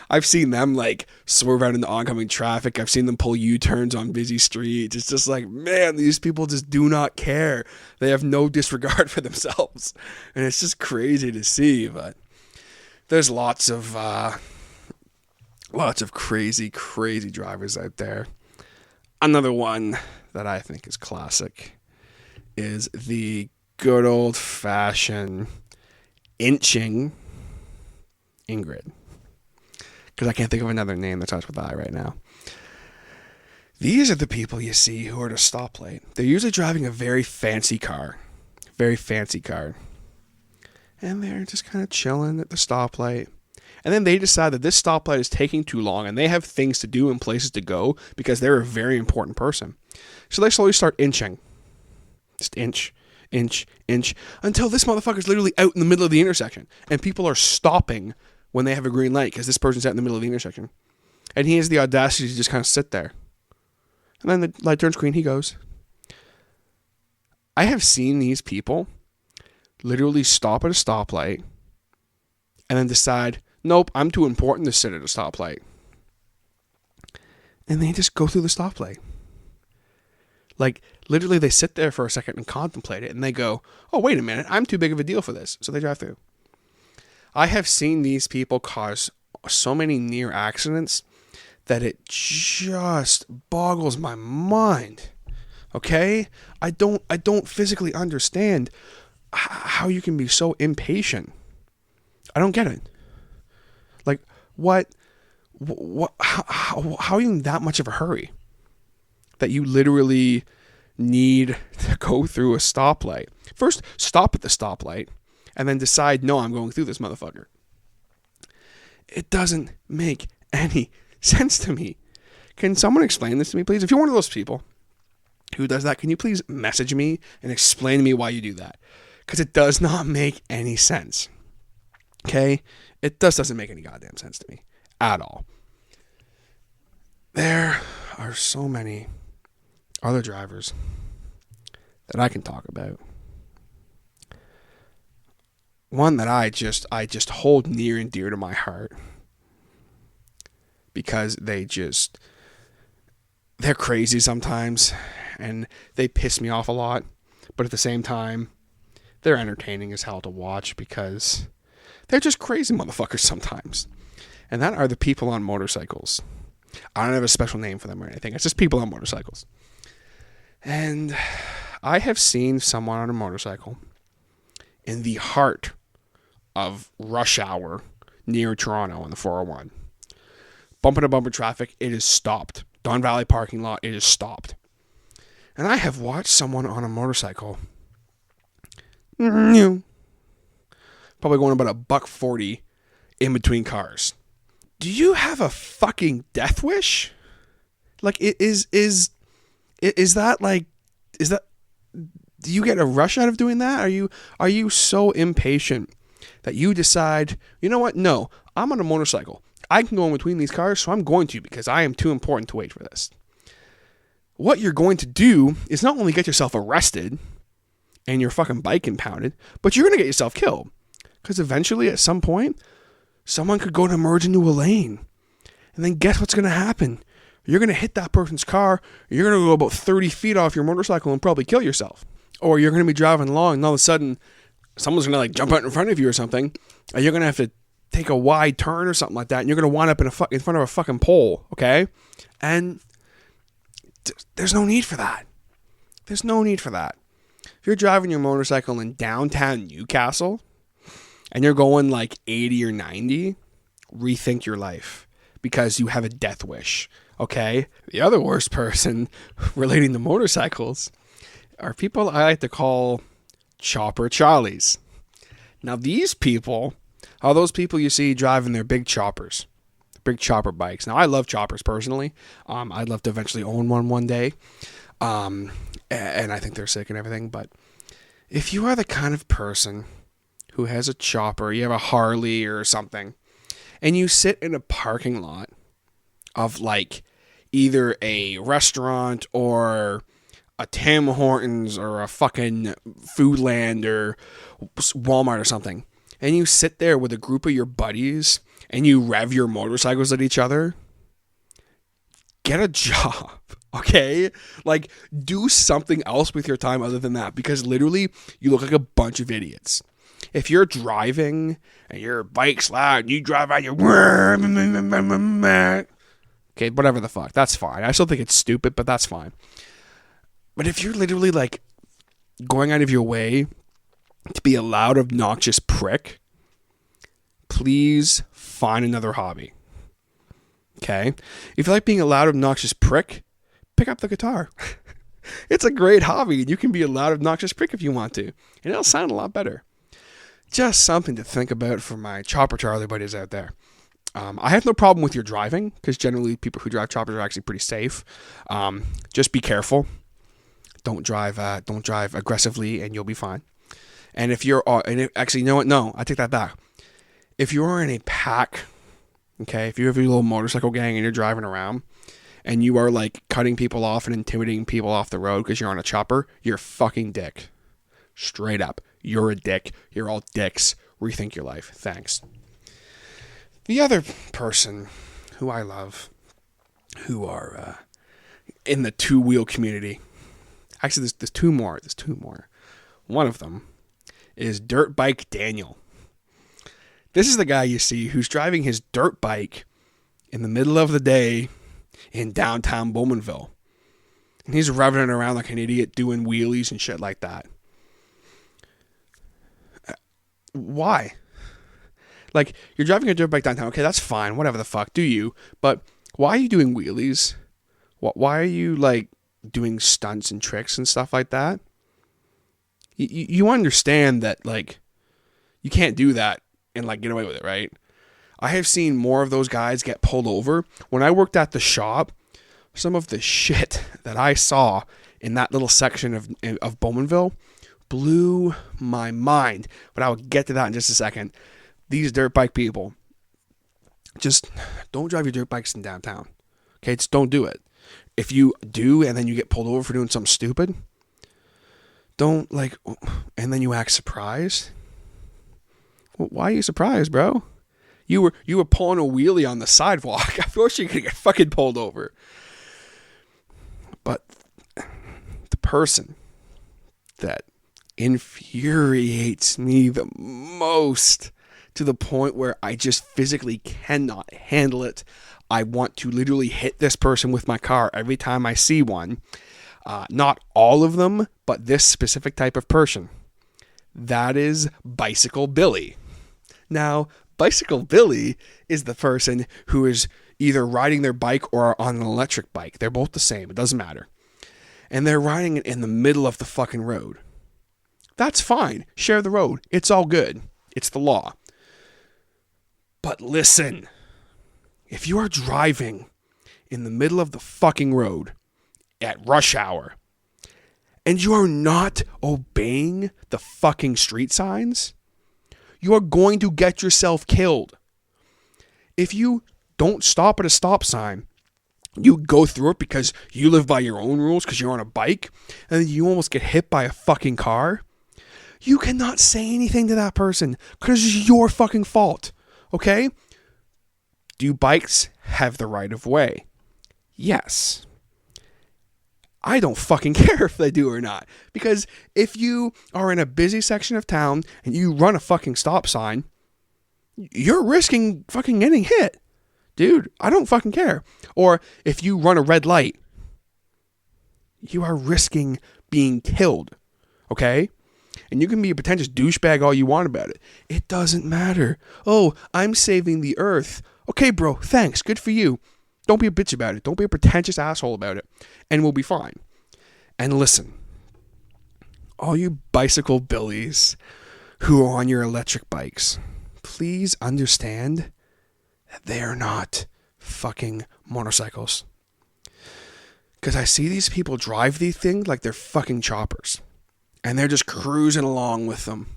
I've seen them, like, swerve out into oncoming traffic. I've seen them pull U-turns on busy streets. It's just like, man, these people just do not care. They have no disregard for themselves. And it's just crazy to see, but there's lots of crazy drivers out there. Another one that I think is classic is the good old-fashioned inching Ingrid. Because I can't think of another name that starts with I right now. These are the people you see who are at a stoplight. They're usually driving a very fancy car. And they're just kind of chilling at the stoplight. And then they decide that this stoplight is taking too long and they have things to do and places to go because they're a very important person. So they slowly start inching. Just inch, until this motherfucker's literally out in the middle of the intersection. And people are stopping when they have a green light because this person's out in the middle of the intersection. And he has the audacity to just kind of sit there. And then the light turns green, he goes. I have seen these people literally stop at a stoplight and then decide, nope, I'm too important to sit at a stoplight. And they just go through the stoplight. Like, literally they sit there for a second and contemplate it, and they go, oh, wait a minute, I'm too big of a deal for this. So they drive through. I have seen these people cause so many near accidents that it just boggles my mind. Okay? I don't physically understand how you can be so impatient. I don't get it. Like, how are you in that much of a hurry that you literally need to go through a stoplight? First, stop at the stoplight and then decide, no, I'm going through this motherfucker. It doesn't make any sense to me. Can someone explain this to me, please? If you're one of those people who does that, can you please message me and explain to me why you do that? Because it does not make any sense. Okay? It doesn't make any goddamn sense to me. At all. There are so many other drivers that I can talk about. One that I just hold near and dear to my heart. Because they're crazy sometimes. And they piss me off a lot. But at the same time, they're entertaining as hell to watch because they're just crazy motherfuckers sometimes. And that are the people on motorcycles. I don't have a special name for them or anything. It's just people on motorcycles. And I have seen someone on a motorcycle in the heart of rush hour near Toronto on the 401. Bumper to bumper traffic, it is stopped. Don Valley parking lot, it is stopped. And I have watched someone on a motorcycle probably going about $140 in between cars. Do you have a fucking death wish? Like, is that like, is that, do you get a rush out of doing that? Are you so impatient that you decide, you know what? No, I'm on a motorcycle. I can go in between these cars, so I'm going to because I am too important to wait for this. What you're going to do is not only get yourself arrested and your fucking bike impounded, but you're going to get yourself killed. Because eventually, at some point, someone could go to merge into a lane. And then guess what's going to happen? You're going to hit that person's car. You're going to go about 30 feet off your motorcycle and probably kill yourself. Or you're going to be driving along and all of a sudden, someone's going to like jump out in front of you or something. And you're going to have to take a wide turn or something like that. And you're going to wind up in front of a fucking pole. Okay? And there's no need for that. There's no need for that. If you're driving your motorcycle in downtown Newcastle and you're going like 80 or 90, rethink your life because you have a death wish. Okay? The other worst person relating to motorcycles are people I like to call chopper Charlies. Now these people are those people you see driving their big choppers. Big chopper bikes. Now, I love choppers personally. I'd love to eventually own one day. And I think they're sick and everything. But if you are the kind of person who has a chopper, you have a Harley or something, and you sit in a parking lot of like either a restaurant or a Tim Hortons or a fucking Foodland or Walmart or something, and you sit there with a group of your buddies and you rev your motorcycles at each other, get a job, okay? Like, do something else with your time other than that, because literally, you look like a bunch of idiots. If you're driving and your bike's loud and you drive out your... Okay, whatever the fuck, that's fine. I still think it's stupid, but that's fine. But if you're literally, like, going out of your way to be a loud, obnoxious prick, please find another hobby. Okay? If you like being a loud, obnoxious prick, pick up the guitar. It's a great hobby, and you can be a loud, obnoxious prick if you want to. And it'll sound a lot better. Just something to think about for my Chopper Charlie buddies out there. I have no problem with your driving, because generally people who drive choppers are actually pretty safe. Just be careful. Don't drive aggressively, and you'll be fine. And if you're, actually, you know what? No, I take that back. If you're in a pack, okay, if you have your little motorcycle gang and you're driving around and you are like cutting people off and intimidating people off the road because you're on a chopper, you're a fucking dick. Straight up. You're a dick. You're all dicks. Rethink your life. Thanks. The other person who I love, who are in the two-wheel community, actually there's two more. One of them is Dirt Bike Daniel. This is the guy you see who's driving his dirt bike in the middle of the day in downtown Bowmanville. And he's revving it around like an idiot doing wheelies and shit like that. Why? Like, you're driving a dirt bike downtown. Okay, that's fine. Whatever the fuck. Do you? But why are you doing wheelies? Why are you, like, doing stunts and tricks and stuff like that? You understand that, like, you can't do that and, like, get away with it, right? I have seen more of those guys get pulled over. When I worked at the shop, some of the shit that I saw in that little section of Bowmanville blew my mind. But I will get to that in just a second. These dirt bike people, just don't drive your dirt bikes in downtown. Okay, just don't do it. If you do and then you get pulled over for doing something stupid, don't, like, and then you act surprised. Why are you surprised, bro? You were pulling a wheelie on the sidewalk. Of course you're going to get fucking pulled over. But the person that infuriates me the most, to the point where I just physically cannot handle it. I want to literally hit this person with my car every time I see one. Not all of them, but this specific type of person. That is Bicycle Billy. Now, Bicycle Billy is the person who is either riding their bike or on an electric bike. They're both the same. It doesn't matter. And they're riding it in the middle of the fucking road. That's fine. Share the road. It's all good. It's the law. But listen, if you are driving in the middle of the fucking road at rush hour and you are not obeying the fucking street signs, you are going to get yourself killed. If you don't stop at a stop sign, you go through it because you live by your own rules because you're on a bike, and then you almost get hit by a fucking car, you cannot say anything to that person because it's your fucking fault. Okay? Do bikes have the right of way? Yes. I don't fucking care if they do or not. Because if you are in a busy section of town and you run a fucking stop sign, you're risking fucking getting hit. Dude, I don't fucking care. Or if you run a red light, you are risking being killed. Okay? And you can be a pretentious douchebag all you want about it. It doesn't matter. Oh, I'm saving the earth. Okay, bro, thanks. Good for you. Don't be a bitch about it. Don't be a pretentious asshole about it. And we'll be fine. And listen, all you Bicycle Billies who are on your electric bikes, please understand that they are not fucking motorcycles. Because I see these people drive these things like they're fucking choppers. And they're just cruising along with them.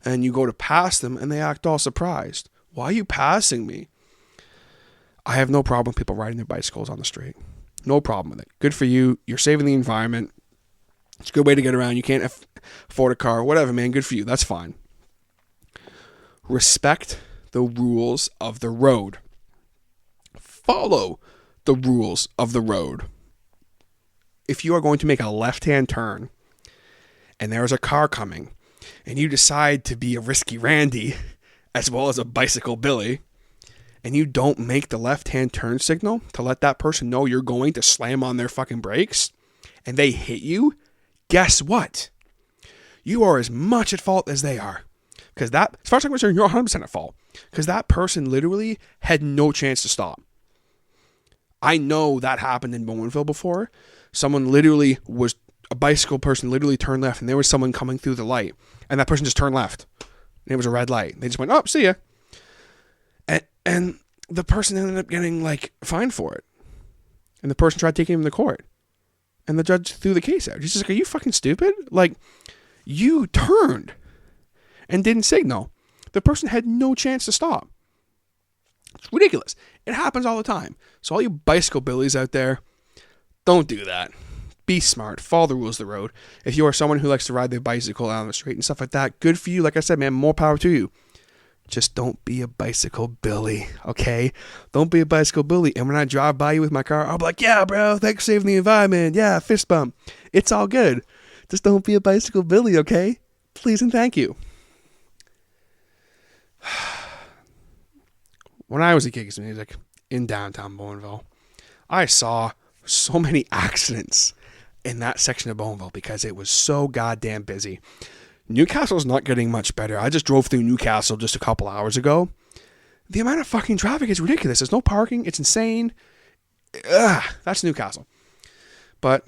And you go to pass them and they act all surprised. Why are you passing me? I have no problem with people riding their bicycles on the street. No problem with it. Good for you. You're saving the environment. It's a good way to get around. You can't afford a car. Whatever, man. Good for you. That's fine. Respect the rules of the road. Follow the rules of the road. If you are going to make a left-hand turn and there's a car coming and you decide to be a risky Randy as well as a Bicycle Billy, and you don't make the left-hand turn signal to let that person know you're going to slam on their fucking brakes, and they hit you, guess what? You are as much at fault as they are. Because that, as far as I'm concerned, you're 100% at fault. Because that person literally had no chance to stop. I know that happened in Bowmanville before. A bicycle person literally turned left, and there was someone coming through the light, and that person just turned left. And it was a red light. They just went, oh, see ya. And the person ended up getting, fined for it. And the person tried taking him to court. And the judge threw the case out. He's just like, are you fucking stupid? You turned and didn't signal. The person had no chance to stop. It's ridiculous. It happens all the time. So all you Bicycle Billies out there, don't do that. Be smart. Follow the rules of the road. If you are someone who likes to ride their bicycle out on the street and stuff like that, good for you. Like I said, man, more power to you. Just don't be a Bicycle Billy, okay? Don't be a Bicycle Billy. And when I drive by you with my car, I'll be like, yeah, bro, thanks for saving the environment. Yeah, fist bump. It's all good. Just don't be a Bicycle Billy, okay? Please and thank you. When I was at Gigs Music in downtown Bowmanville, I saw so many accidents in that section of Bowmanville because it was so goddamn busy. Newcastle's not getting much better. I just drove through Newcastle just a couple hours ago. The amount of fucking traffic is ridiculous. There's no parking. It's insane. That's Newcastle. But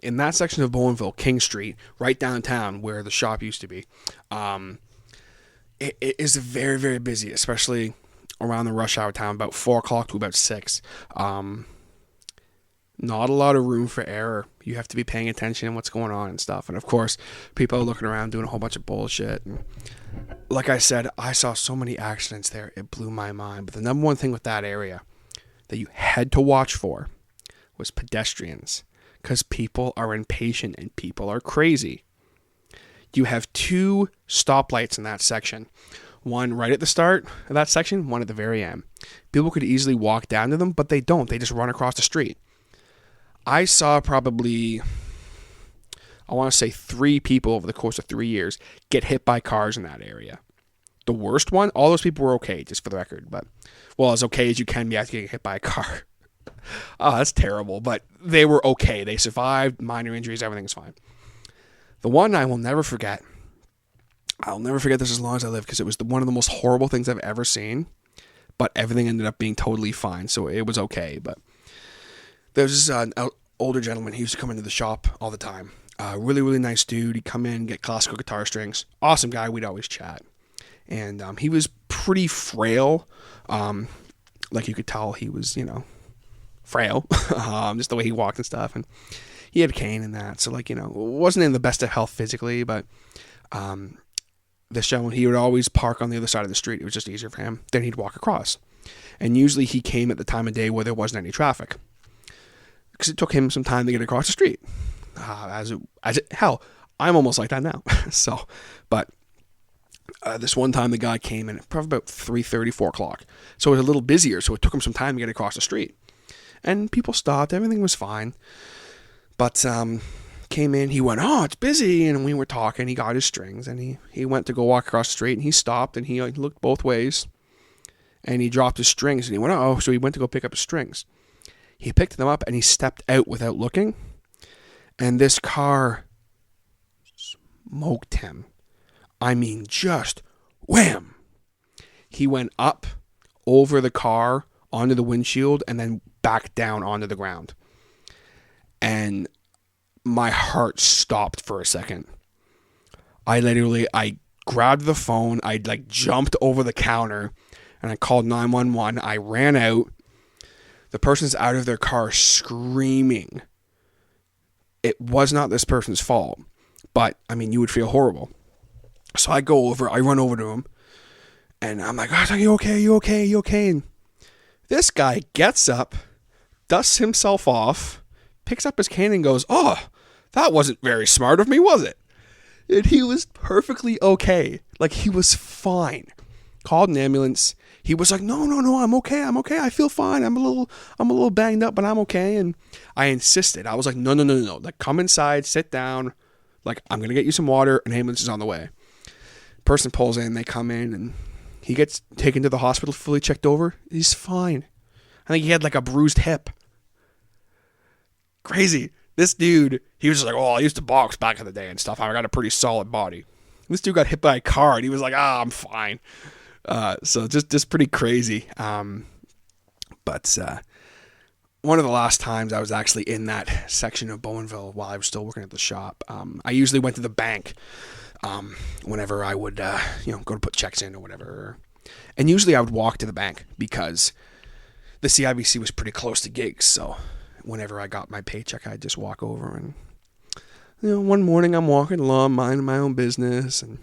in that section of Bowmanville, King Street, right downtown where the shop used to be, it is very, very busy, especially around the rush hour time, about 4 o'clock to about 6. Not a lot of room for error. You have to be paying attention to what's going on and stuff. And of course, people are looking around doing a whole bunch of bullshit. And like I said, I saw so many accidents there. It blew my mind. But the number one thing with that area that you had to watch for was pedestrians. Because people are impatient and people are crazy. You have 2 stoplights in that section. One right at the start of that section, one at the very end. People could easily walk down to them, but they don't. They just run across the street. I saw probably I want to say 3 people over the course of 3 years get hit by cars in that area. The worst one, all those people were okay, just for the record, but, well, as okay as you can be after getting hit by a car. Oh, that's terrible, but they were okay. They survived, minor injuries, everything's fine. The one I will never forget, I'll never forget this as long as I live, because it was one of the most horrible things I've ever seen, but everything ended up being totally fine, so it was okay. But there's this older gentleman. He used to come into the shop all the time. Really, really nice dude. He'd come in, get classical guitar strings. Awesome guy. We'd always chat. And he was pretty frail. Like you could tell he was, frail. Just the way he walked and stuff. And he had a cane and that. So, wasn't in the best of health physically. But this gentleman, he would always park on the other side of the street. It was just easier for him. Then he'd walk across. And usually he came at the time of day where there wasn't any traffic. Because it took him some time to get across the street. Hell, I'm almost like that now. But this one time the guy came in probably about 3:30, 4 o'clock. So it was a little busier, so it took him some time to get across the street. And people stopped, everything was fine. But came in, he went, "Oh, it's busy," and we were talking, he got his strings, and he went to go walk across the street, and he stopped, and he looked both ways, and he dropped his strings, and he went, "Oh," so he went to go pick up his strings. He picked them up, and he stepped out without looking, and this car smoked him. I mean, just wham! He went up over the car, onto the windshield, and then back down onto the ground. And my heart stopped for a second. I grabbed the phone, I jumped over the counter, and I called 911. I ran out. The person's out of their car screaming. It was not this person's fault, but, you would feel horrible. So I run over to him, and I'm like, "Oh, you okay, you okay, you okay?" And this guy gets up, dusts himself off, picks up his cane and goes, "Oh, that wasn't very smart of me, was it?" And he was perfectly okay. He was fine. Called an ambulance. He was like, no, I'm okay, I feel fine, I'm a little banged up, but I'm okay. And I insisted. I was like, no, come inside, sit down, I'm gonna get you some water, an ambulance is on the way. Person pulls in, they come in, and he gets taken to the hospital, fully checked over. He's fine. I think he had a bruised hip. Crazy. This dude, he was just like, "Oh, I used to box back in the day and stuff. I got a pretty solid body." This dude got hit by a car, and he was like, "I'm fine." So just pretty crazy. But one of the last times I was actually in that section of Bowmanville while I was still working at the shop. I usually went to the bank whenever I would go to put checks in or whatever. And usually I would walk to the bank because the CIBC was pretty close to gigs. So whenever I got my paycheck, I'd just walk over. And one morning I'm walking along, minding my own business, and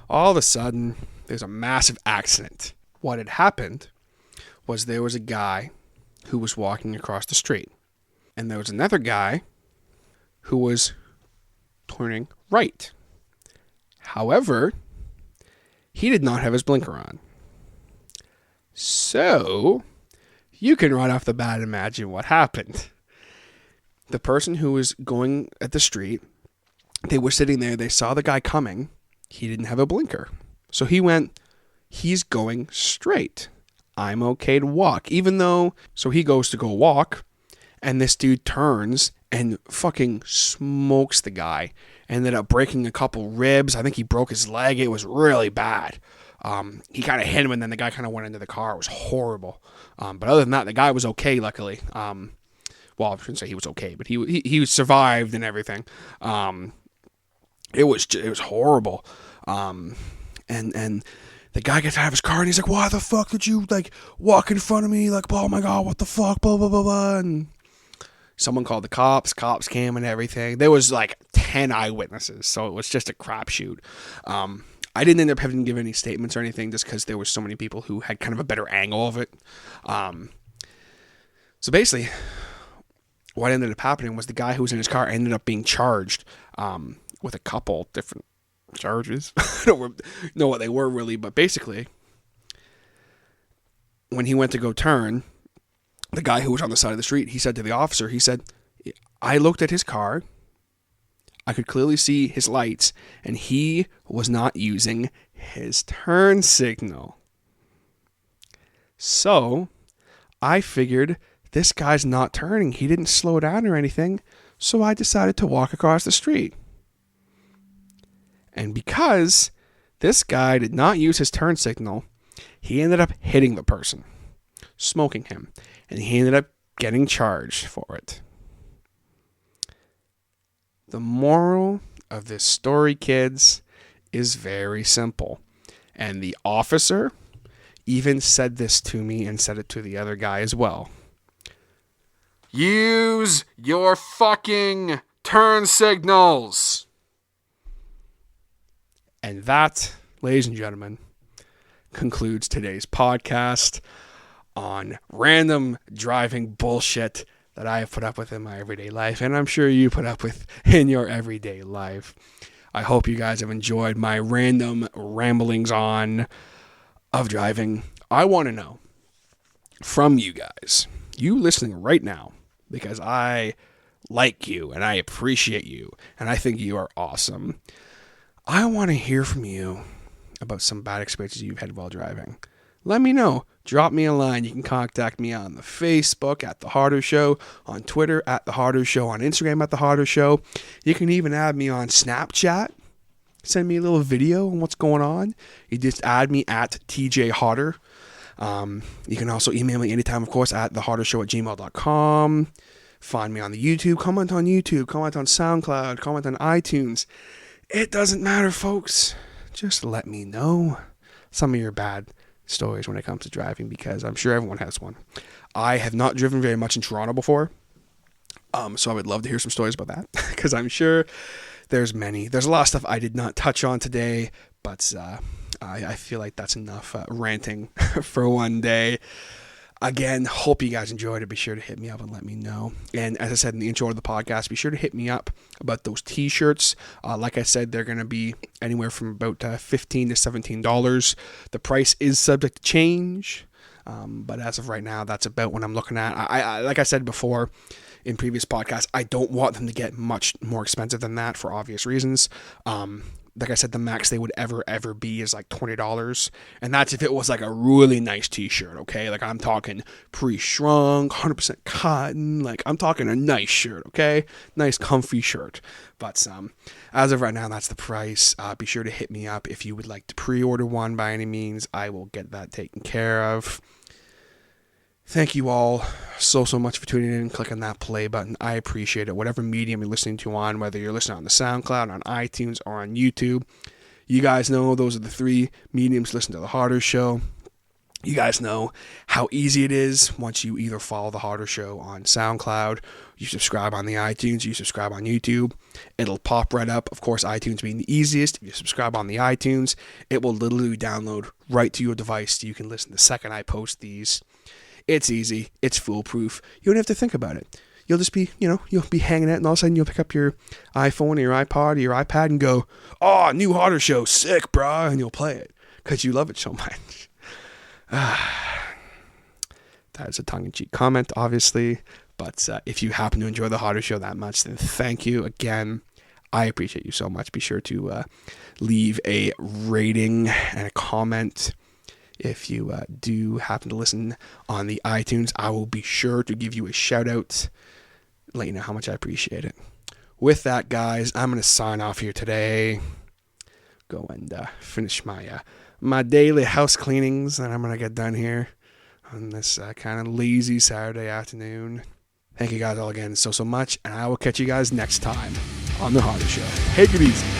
all of a sudden there's a massive accident. What had happened was there was a guy who was walking across the street, and there was another guy who was turning right. However, he did not have his blinker on. So, you can right off the bat imagine what happened. The person who was going at the street, they were sitting there, they saw the guy coming, he didn't have a blinker. So he went, "He's going straight. I'm okay to walk." So he goes to go walk, and this dude turns and fucking smokes the guy. Ended up breaking a couple ribs. I think he broke his leg. It was really bad. He kind of hit him, and then the guy kind of went into the car. It was horrible. But other than that, the guy was okay, luckily. Well, I shouldn't say he was okay, but he survived and everything. It was horrible. And the guy gets out of his car, and he's like, "Why the fuck did you walk in front of me? Oh my God, what the fuck, blah, blah, blah, blah." And someone called the cops came and everything. There was 10 eyewitnesses, so it was just a crapshoot. I didn't end up having to give any statements or anything just because there were so many people who had kind of a better angle of it. So basically, what ended up happening was the guy who was in his car ended up being charged with a couple different charges. I don't know what they were really, but basically, when he went to go turn, the guy who was on the side of the street, he said to the officer, he said, "I looked at his car. I could clearly see his lights, and he was not using his turn signal. So I figured this guy's not turning. He didn't slow down or anything. So I decided to walk across the street. And because this guy did not use his turn signal, he ended up hitting the person, smoking him, and he ended up getting charged for it. The moral of this story, kids, is very simple. And the officer even said this to me and said it to the other guy as well. Use your fucking turn signals. And that, ladies and gentlemen, concludes today's podcast on random driving bullshit that I have put up with in my everyday life, and I'm sure you put up with in your everyday life. I hope you guys have enjoyed my random ramblings on of driving. I want to know from you guys, you listening right now, because I like you and I appreciate you and I think you are awesome. I want to hear from you about some bad experiences you've had while driving. Let me know. Drop me a line. You can contact me on the Facebook at The Hodder Show, on Twitter at The Hodder Show, on Instagram at The Hodder Show. You can even add me on Snapchat. Send me a little video on what's going on. You just add me at TJ Hodder. You can also email me anytime, of course, at thehoddershow@gmail.com. Find me on the YouTube. Comment on YouTube. Comment on SoundCloud. Comment on iTunes. It doesn't matter, folks. Just let me know some of your bad stories when it comes to driving, because I'm sure everyone has one. I have not driven very much in Toronto before, so I would love to hear some stories about that, because I'm sure there's many. There's a lot of stuff I did not touch on today, but I feel like that's enough ranting for one day. Again, hope you guys enjoyed it. Be sure to hit me up and let me know. And as I said in the intro of the podcast, be sure to hit me up about those t-shirts. Like I said, they're going to be anywhere from about $15 to $17. The price is subject to change, but as of right now, that's about what I'm looking at. I like I said before in previous podcasts, I don't want them to get much more expensive than that for obvious reasons. Like I said, the max they would ever be is like $20. And that's if it was like a really nice t-shirt, okay? Like I'm talking pre-shrunk, 100% cotton. Like I'm talking a nice shirt, okay? Nice comfy shirt. But as of right now, that's the price. Be sure to hit me up if you would like to pre-order one by any means. I will get that taken care of. Thank you all so much for tuning in and clicking that play button. I appreciate it. Whatever medium you're listening to on, whether you're listening on the SoundCloud, on iTunes, or on YouTube, you guys know those are the three mediums to listen to The Hodder Show. You guys know how easy it is once you either follow The Hodder Show on SoundCloud, you subscribe on the iTunes, you subscribe on YouTube. It'll pop right up. Of course, iTunes being the easiest. If you subscribe on the iTunes, it will literally download right to your device so you can listen the second I post these. It's easy. It's foolproof. You don't have to think about it. You'll just be, you'll be hanging out, and all of a sudden you'll pick up your iPhone or your iPod or your iPad and go, "Oh, new Hodder Show, sick, brah," and you'll play it because you love it so much. That is a tongue-in-cheek comment, obviously, but if you happen to enjoy the Hodder Show that much, then thank you again. I appreciate you so much. Be sure to leave a rating and a comment. If you do happen to listen on the iTunes, I will be sure to give you a shout out, let you know how much I appreciate it. With that, guys, I'm going to sign off here today. Go and finish my daily house cleanings, and I'm going to get done here on this kind of lazy Saturday afternoon. Thank you guys all again so much, and I will catch you guys next time on The Hodder Show. Take it easy.